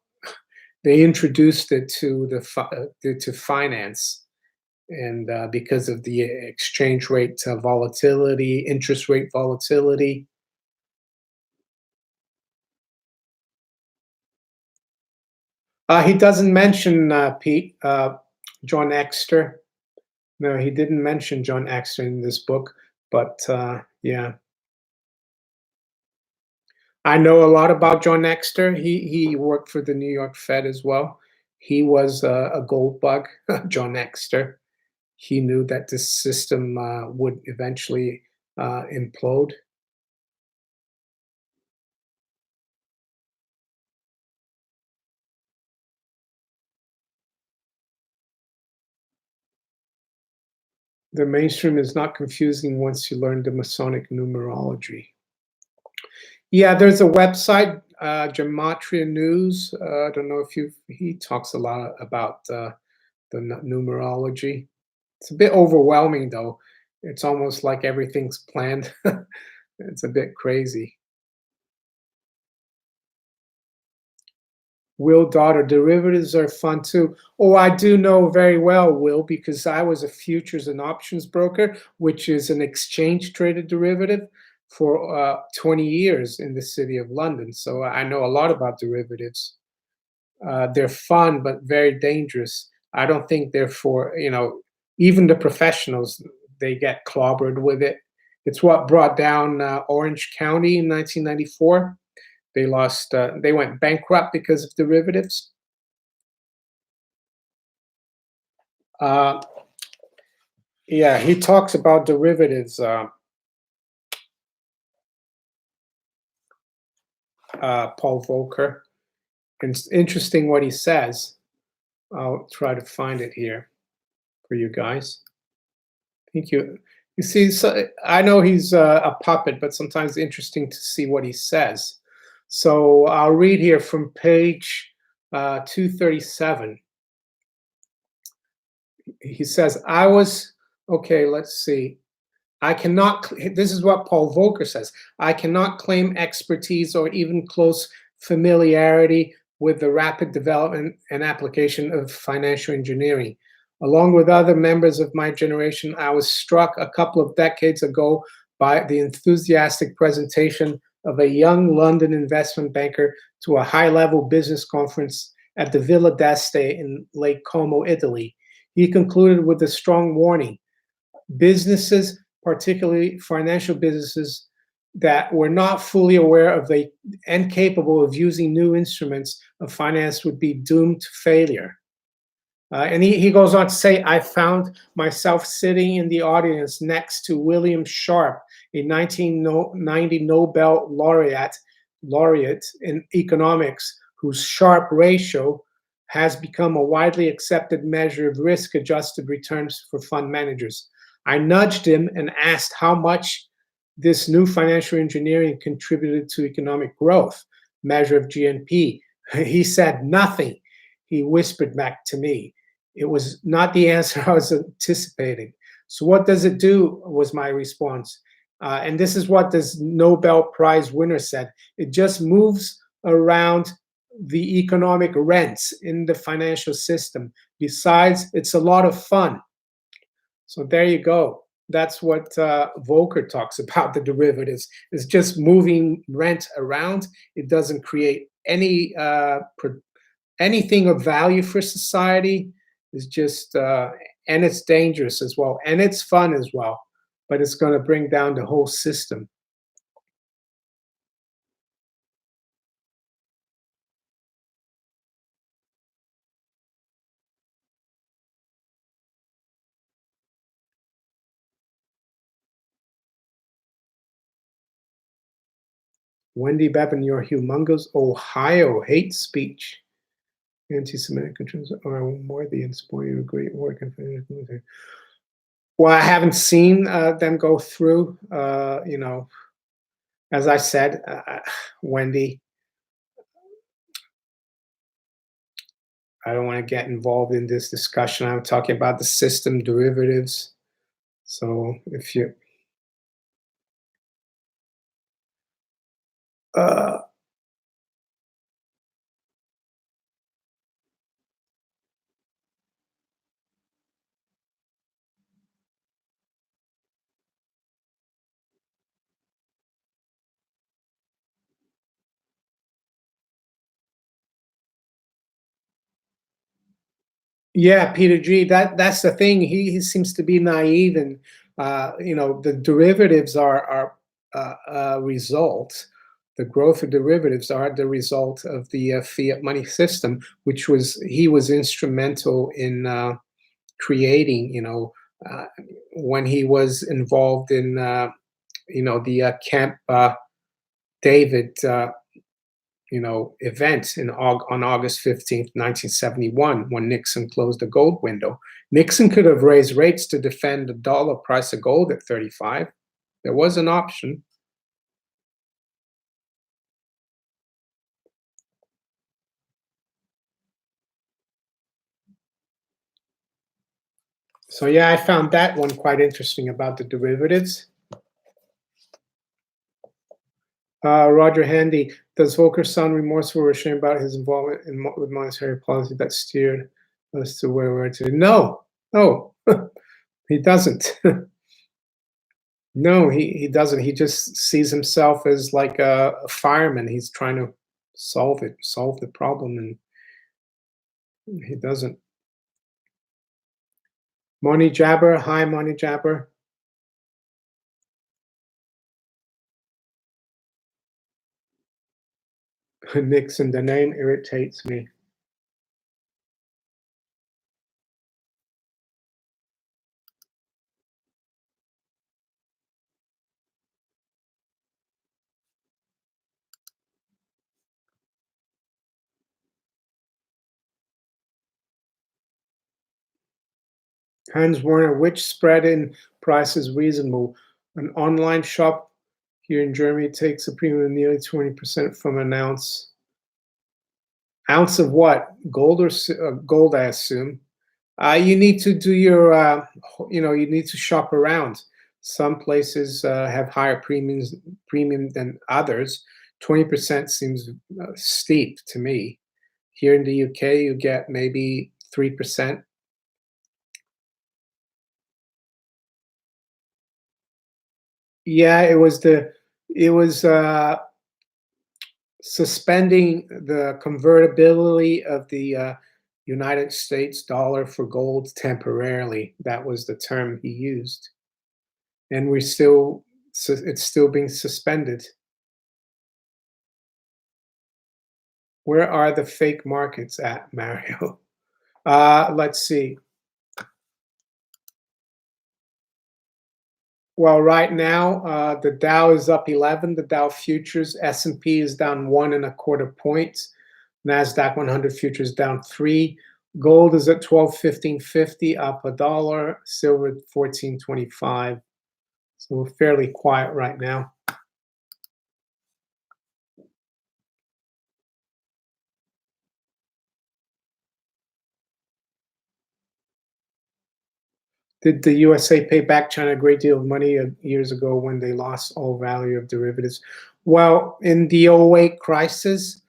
they introduced it to to finance, and because of the exchange rate volatility, interest rate volatility. He doesn't mention Pete John Exter. No, he didn't mention John Exter in this book, but yeah, I know a lot about John Exter. He worked for the New York Fed as well. He was a gold bug, John Exter. He knew that this system would eventually implode. The mainstream is not confusing once you learn the Masonic numerology. Yeah, there's a website, Gematria News. I don't know if he talks a lot about the numerology. It's a bit overwhelming, though. It's almost like everything's planned. It's a bit crazy. Will Daughter, derivatives are fun too. Oh, I do know very well, Will, because I was a futures and options broker, which is an exchange traded derivative for 20 years in the city of London. So I know a lot about derivatives. They're fun, but very dangerous. I don't think they're for, even the professionals, they get clobbered with it. It's what brought down Orange County in 1994. They went bankrupt because of derivatives. Uh, yeah, he talks about derivatives, Paul Volcker. And it's interesting what he says. I'll try to find it here for you guys. Thank you. You see, so I know he's a puppet, but sometimes interesting to see what he says. So I'll read here from page 237. He says, okay, let's see. I cannot, this is what Paul Volcker says, I cannot claim expertise or even close familiarity with the rapid development and application of financial engineering. Along with other members of my generation, I was struck a couple of decades ago by the enthusiastic presentation of a young London investment banker to a high-level business conference at the Villa d'Este in Lake Como, Italy. He concluded with a strong warning. Businesses, particularly financial businesses, that were not fully aware of and capable of using new instruments of finance would be doomed to failure. And he goes on to say, I found myself sitting in the audience next to William Sharp, a 1990 Nobel laureate in economics, whose Sharp ratio has become a widely accepted measure of risk-adjusted returns for fund managers. I nudged him and asked how much this new financial engineering contributed to economic growth, measure of GNP. He said nothing. He whispered back to me. It was not the answer I was anticipating. So what does it do, was my response. And this is what this Nobel Prize winner said. It just moves around the economic rents in the financial system. Besides, it's a lot of fun. So there you go. That's what Volcker talks about. The derivatives is just moving rent around. It doesn't create anything of value for society. It's just and it's dangerous as well, and it's fun as well. But it's going to bring down the whole system. Wendy Bevan, your humongous Ohio hate speech. Anti-Semitic concerns are worthy and support your great work. Well, I haven't seen them go through. As I said, Wendy, I don't want to get involved in this discussion. I'm talking about the system derivatives. So if you yeah, Peter G. That's the thing. He seems to be naive, and the derivatives are a result. The growth of derivatives are the result of the fiat money system, which he was instrumental in creating. When he was involved in the Camp David event on August 15th, 1971, when Nixon closed the gold window. Nixon could have raised rates to defend the dollar price of gold at 35. There was an option. So yeah, I found that one quite interesting about the derivatives. Roger Handy, does Volcker sound remorseful or ashamed about his involvement with monetary policy that steered us to where we're today? No, he doesn't. No, he doesn't. He just sees himself as like a fireman. He's trying to solve the problem, and he doesn't. Money Jabber, hi Money Jabber. Nixon, the name irritates me. Hans Werner, which spread in price is reasonable? An online shop here in Germany takes a premium of nearly 20% from an ounce. Ounce of what? Gold or gold, I assume. You need to do your, you need to shop around. Some places have higher premium than others. 20% seems steep to me. Here in the UK, you get maybe 3%. Yeah, it was suspending the convertibility of the United States dollar for gold temporarily. That was the term he used, and it's still being suspended. Where are the fake markets at, Mario? Let's see. Well, right now, the Dow is up 11. The Dow futures, S&P is down 1.25 points. NASDAQ 100 futures down 3. Gold is at 1215.50, up $1. Silver 1425. So we're fairly quiet right now. Did the USA pay back China a great deal of money years ago when they lost all value of derivatives? Well, in the 08 crisis,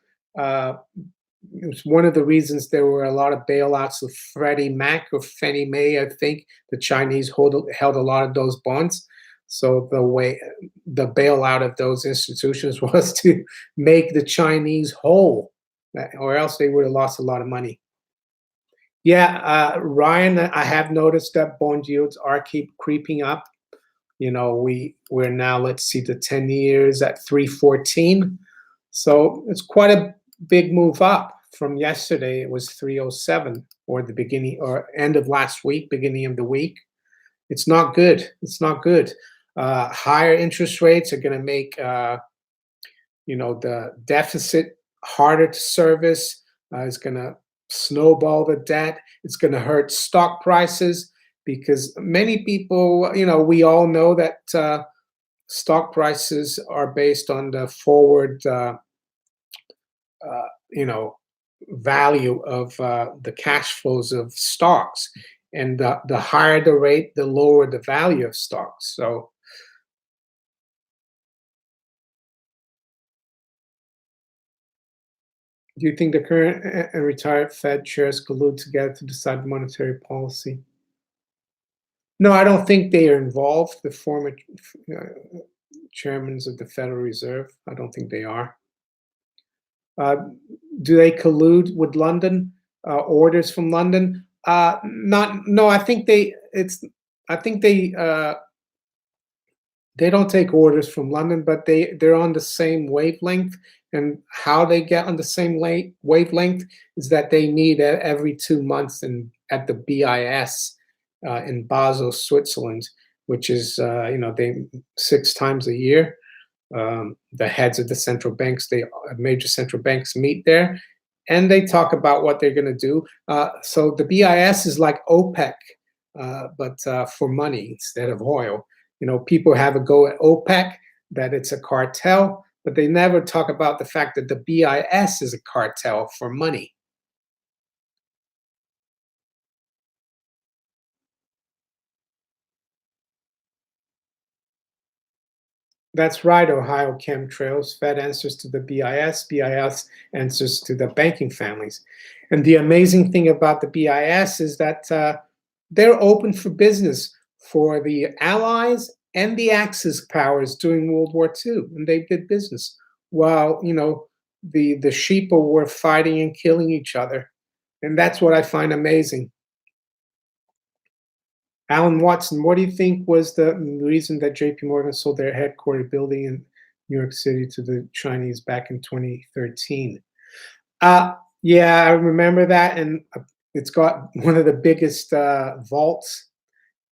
It was one of the reasons there were a lot of bailouts of Freddie Mac or Fannie Mae. I think the Chinese held a lot of those bonds. So the bailout of those institutions was to make the Chinese whole, or else they would have lost a lot of money. Yeah, Ryan, I have noticed that bond yields are keep creeping up. We're now, let's see, the 10 years at 314. So it's quite a big move up from yesterday. It was 307, or the beginning or end of last week, beginning of the week. It's not good. It's not good. Higher interest rates are going to make the deficit harder to service. It's going to snowball the debt. It's going to hurt stock prices because many people, we all know that stock prices are based on the forward, you know, value of the cash flows of stocks. And the higher the rate, the lower the value of stocks. So, do you think the current and retired Fed chairs collude together to decide monetary policy? No, I don't think they are involved. The former chairmen of the Federal Reserve, I don't think they are. Uh, do they collude with London? Orders from London? Not. No, I think they. It's. I think they don't take orders from London, but they're on the same wavelength. And how they get on the same wavelength is that they meet every 2 months at the BIS in Basel, Switzerland, which is they 6 times a year. The heads of the central banks, major central banks meet there, and they talk about what they're going to do. So the BIS is like OPEC, but for money instead of oil. People have a go at OPEC that it's a cartel, but they never talk about the fact that the BIS is a cartel for money. That's right, Ohio chemtrails. Fed answers to the BIS, BIS answers to the banking families. And the amazing thing about the BIS is that they're open for business for the Allies and the Axis powers during World War II, and they did business while the sheeple were fighting and killing each other, and that's what I find amazing. Alan Watson, what do you think was the reason that JP Morgan sold their headquarter building in New York City to the Chinese back in 2013? Yeah, I remember that, and it's got one of the biggest vaults.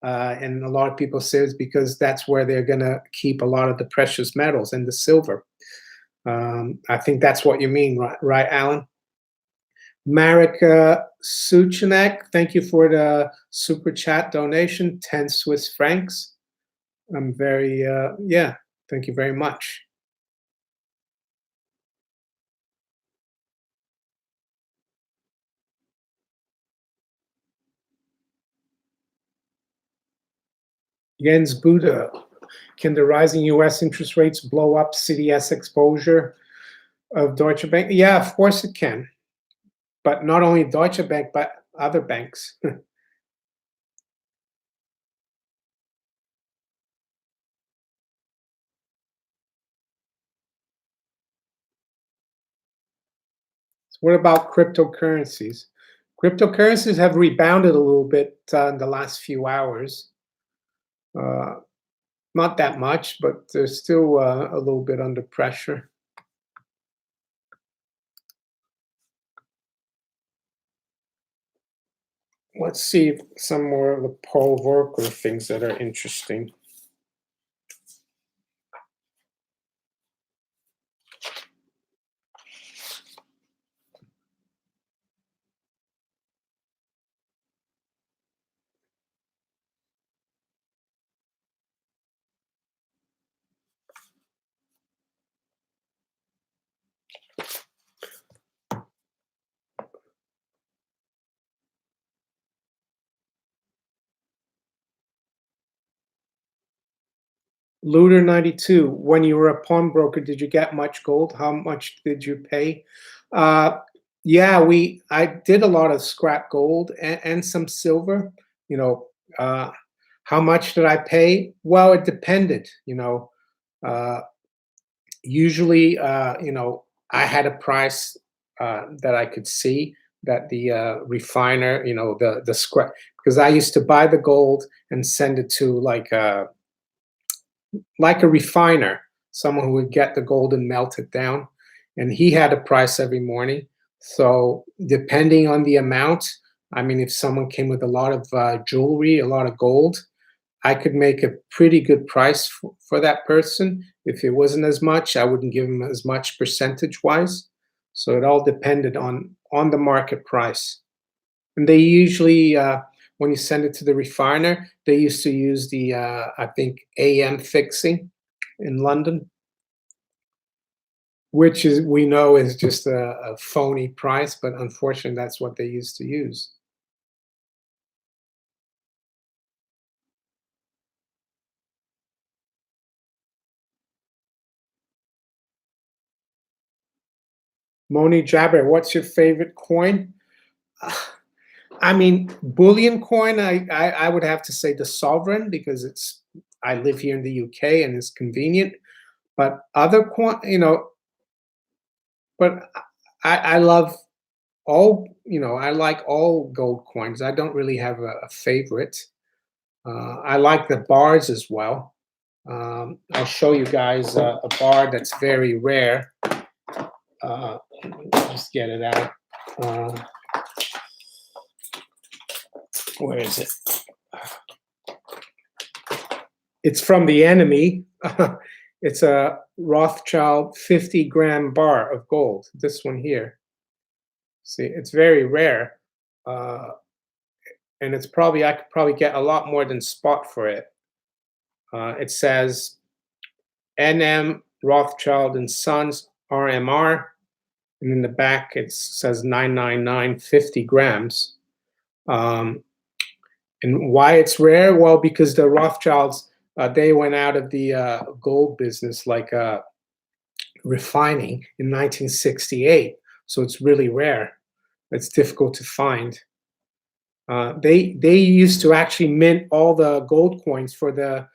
And a lot of people say it's because that's where they're going to keep a lot of the precious metals and the silver. I think that's what you mean, right, Alan? Marika Suchanek, thank you for the super chat donation, 10 Swiss francs. I'm very, yeah, thank you very much. Jens Buddha, can the rising US interest rates blow up CDS exposure of Deutsche Bank? Yeah, of course it can. But not only Deutsche Bank, but other banks. So what about cryptocurrencies? Cryptocurrencies have rebounded a little bit in the last few hours. Uh, Not that much, but they're still a little bit under pressure. Let's see some more of the Paul Volcker things that are interesting. Looter 92, when you were a pawnbroker, did you get much gold? How much did you pay? Uh, Yeah, I did a lot of scrap gold and some silver. You know, how much did I pay? Well, it depended. Uh, Usually, I had a price that I could see that the refiner, the scrap, because I used to buy the gold and send it to like a refiner, someone who would get the gold and melt it down. And he had a price every morning. So depending on the amount, I mean, if someone came with a lot of jewelry, a lot of gold, I could make a pretty good price for that person. If it wasn't as much, I wouldn't give them as much percentage wise. So it all depended on the market price. And they usually, when you send it to the refiner, they used to use the, I think, AM fixing in London, which is we know is just a phony price, but unfortunately, that's what they used to use. Moni Jabber, what's your favorite coin? I mean, bullion coin, I would have to say the sovereign because I live here in the UK and it's convenient. But other coin, but I love I like all gold coins. I don't really have a favorite. I like the bars as well. I'll show you guys a bar that's very rare. Let me just get it out. Uh, where is it? It's from the enemy. It's a Rothschild 50-gram bar of gold. This one here. See, it's very rare. Uh, and I could probably get a lot more than spot for it. It says NM Rothschild and Sons RMR, and in the back it says 999 50 grams. And why it's rare? Well, because the Rothschilds they went out of the gold business, like refining, in 1968, so it's really rare. It's difficult to find. They used to actually mint all the gold coins for the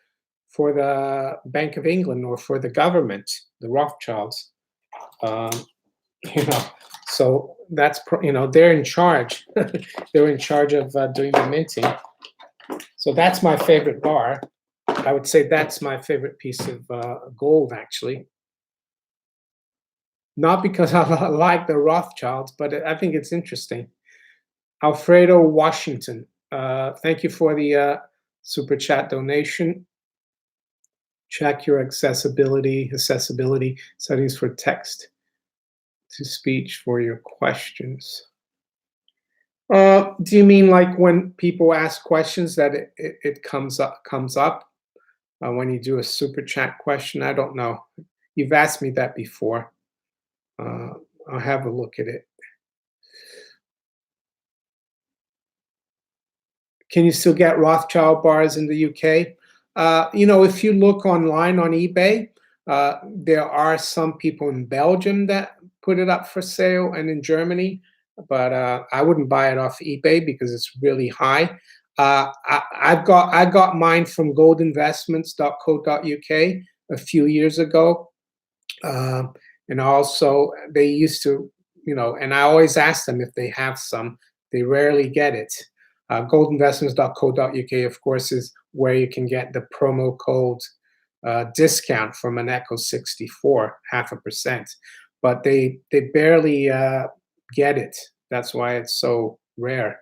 Bank of England or for the government, the Rothschilds. Um, you know, so they're in charge. They're in charge of doing the minting. So that's my favorite bar. I would say that's my favorite piece of gold, actually. Not because I like the Rothschilds, but I think it's interesting. Alfredo Washington, thank you for the super chat donation. Check your accessibility settings for text to speech for your questions. Do you mean like when people ask questions that it comes up when you do a super chat question? I don't know. You've asked me that before. Uh, I'll have a look at it. Can you still get Rothschild bars in the UK? If you look online on eBay, there are some people in Belgium that put it up for sale and in Germany, but I wouldn't buy it off eBay because it's really high. I got mine from goldinvestments.co.uk a few years ago. And also they used to, and I always ask them if they have some. They rarely get it. Goldinvestments.co.uk, of course, is where you can get the promo code discount from an Echo 64, 0.5%. But they barely get it. That's why it's so rare.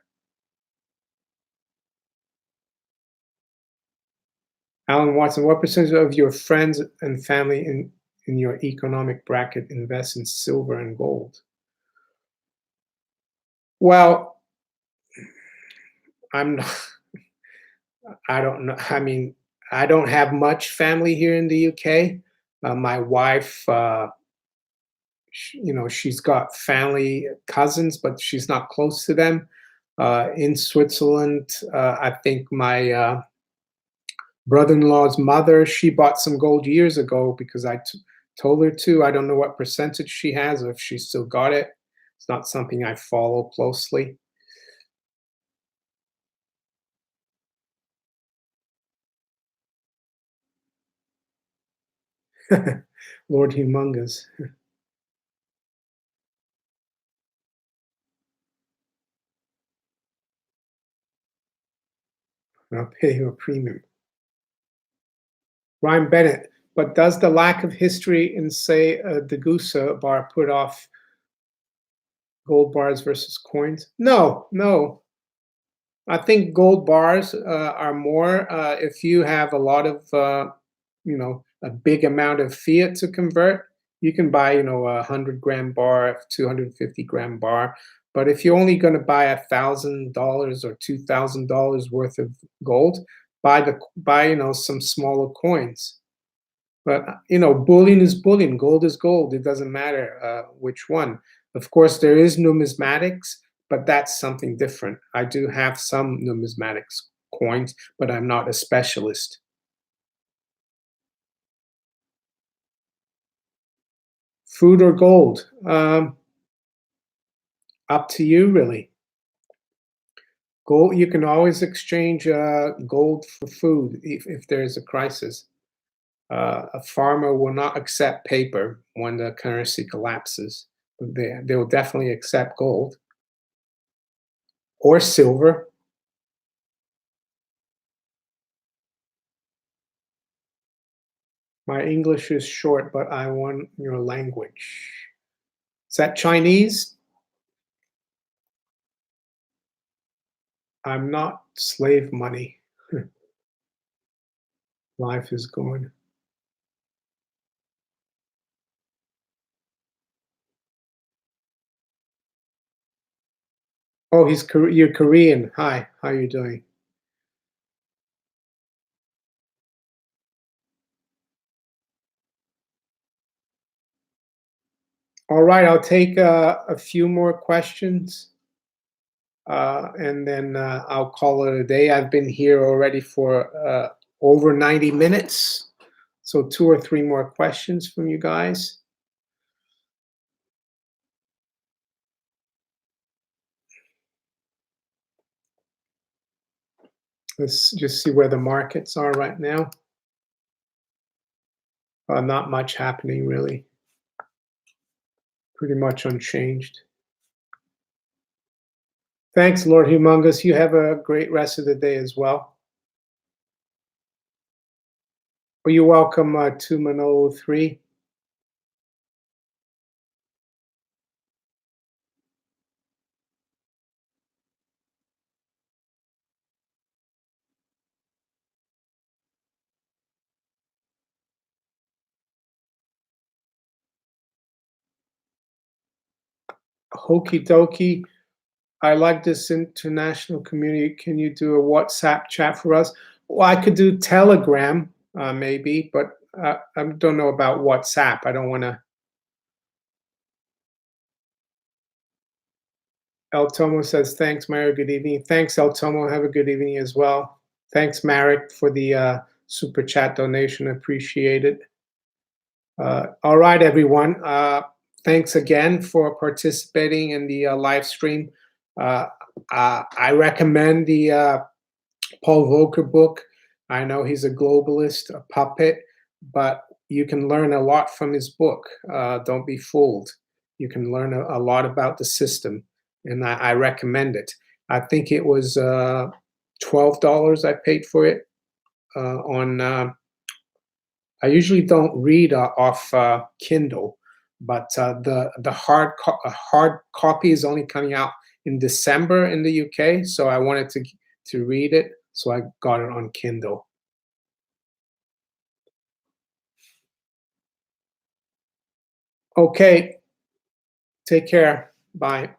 Alan Watson, what percentage of your friends and family in your economic bracket invest in silver and gold? Well, I'm not, I don't know. I mean, I don't have much family here in the UK. My wife, she's got family, cousins, but she's not close to them. In Switzerland, I think my brother-in-law's mother, she bought some gold years ago because I told her to. I don't know what percentage she has or if she still got it. It's not something I follow closely. Lord Humongous. I'll pay you a premium. Ryan Bennett, but does the lack of history in, say, a Degussa bar put off gold bars versus coins? No, no. I think gold bars are more if you have a lot of, a big amount of fiat to convert. You can buy, a 100-gram bar, 250-gram bar. But if you're only going to buy $1,000 or $2,000 worth of gold, buy some smaller coins. But bullion is bullion, gold is gold. It doesn't matter which one. Of course, there is numismatics, but that's something different. I do have some numismatics coins, but I'm not a specialist. Food or gold? Up to you, really. Gold, you can always exchange gold for food if there is a crisis. A farmer will not accept paper when the currency collapses. They will definitely accept gold or silver. My English is short, but I want your language. Is that Chinese? I'm not slave money. Life is going. Oh, you're Korean. Hi, how you doing? All right, I'll take a few more questions, and then I'll call it a day. I've been here already for over 90 minutes, so 2 or 3 more questions from you guys. Let's just see where the markets are right now. Not much happening, really. Pretty much unchanged. Thanks, Lord Humongous. You have a great rest of the day as well. Well, you're welcome, 2 Hokey dokey. I like this international community. Can you do a WhatsApp chat for us? Well, I could do Telegram, maybe, but I don't know about WhatsApp. I don't want to. El Tomo says, thanks, Mario. Good evening. Thanks, El Tomo. Have a good evening as well. Thanks, Marek, for the super chat donation. Appreciate it. All right, everyone. Thanks again for participating in the live stream. I recommend the Paul Volcker book. I know he's a globalist, a puppet, but you can learn a lot from his book. Don't be fooled. You can learn a lot about the system, and I recommend it. I think it was $12 I paid for it on. I usually don't read off Kindle, but the hard copy is only coming out in December in the UK, so I wanted to read it, so I got it on Kindle. Okay, take care. Bye.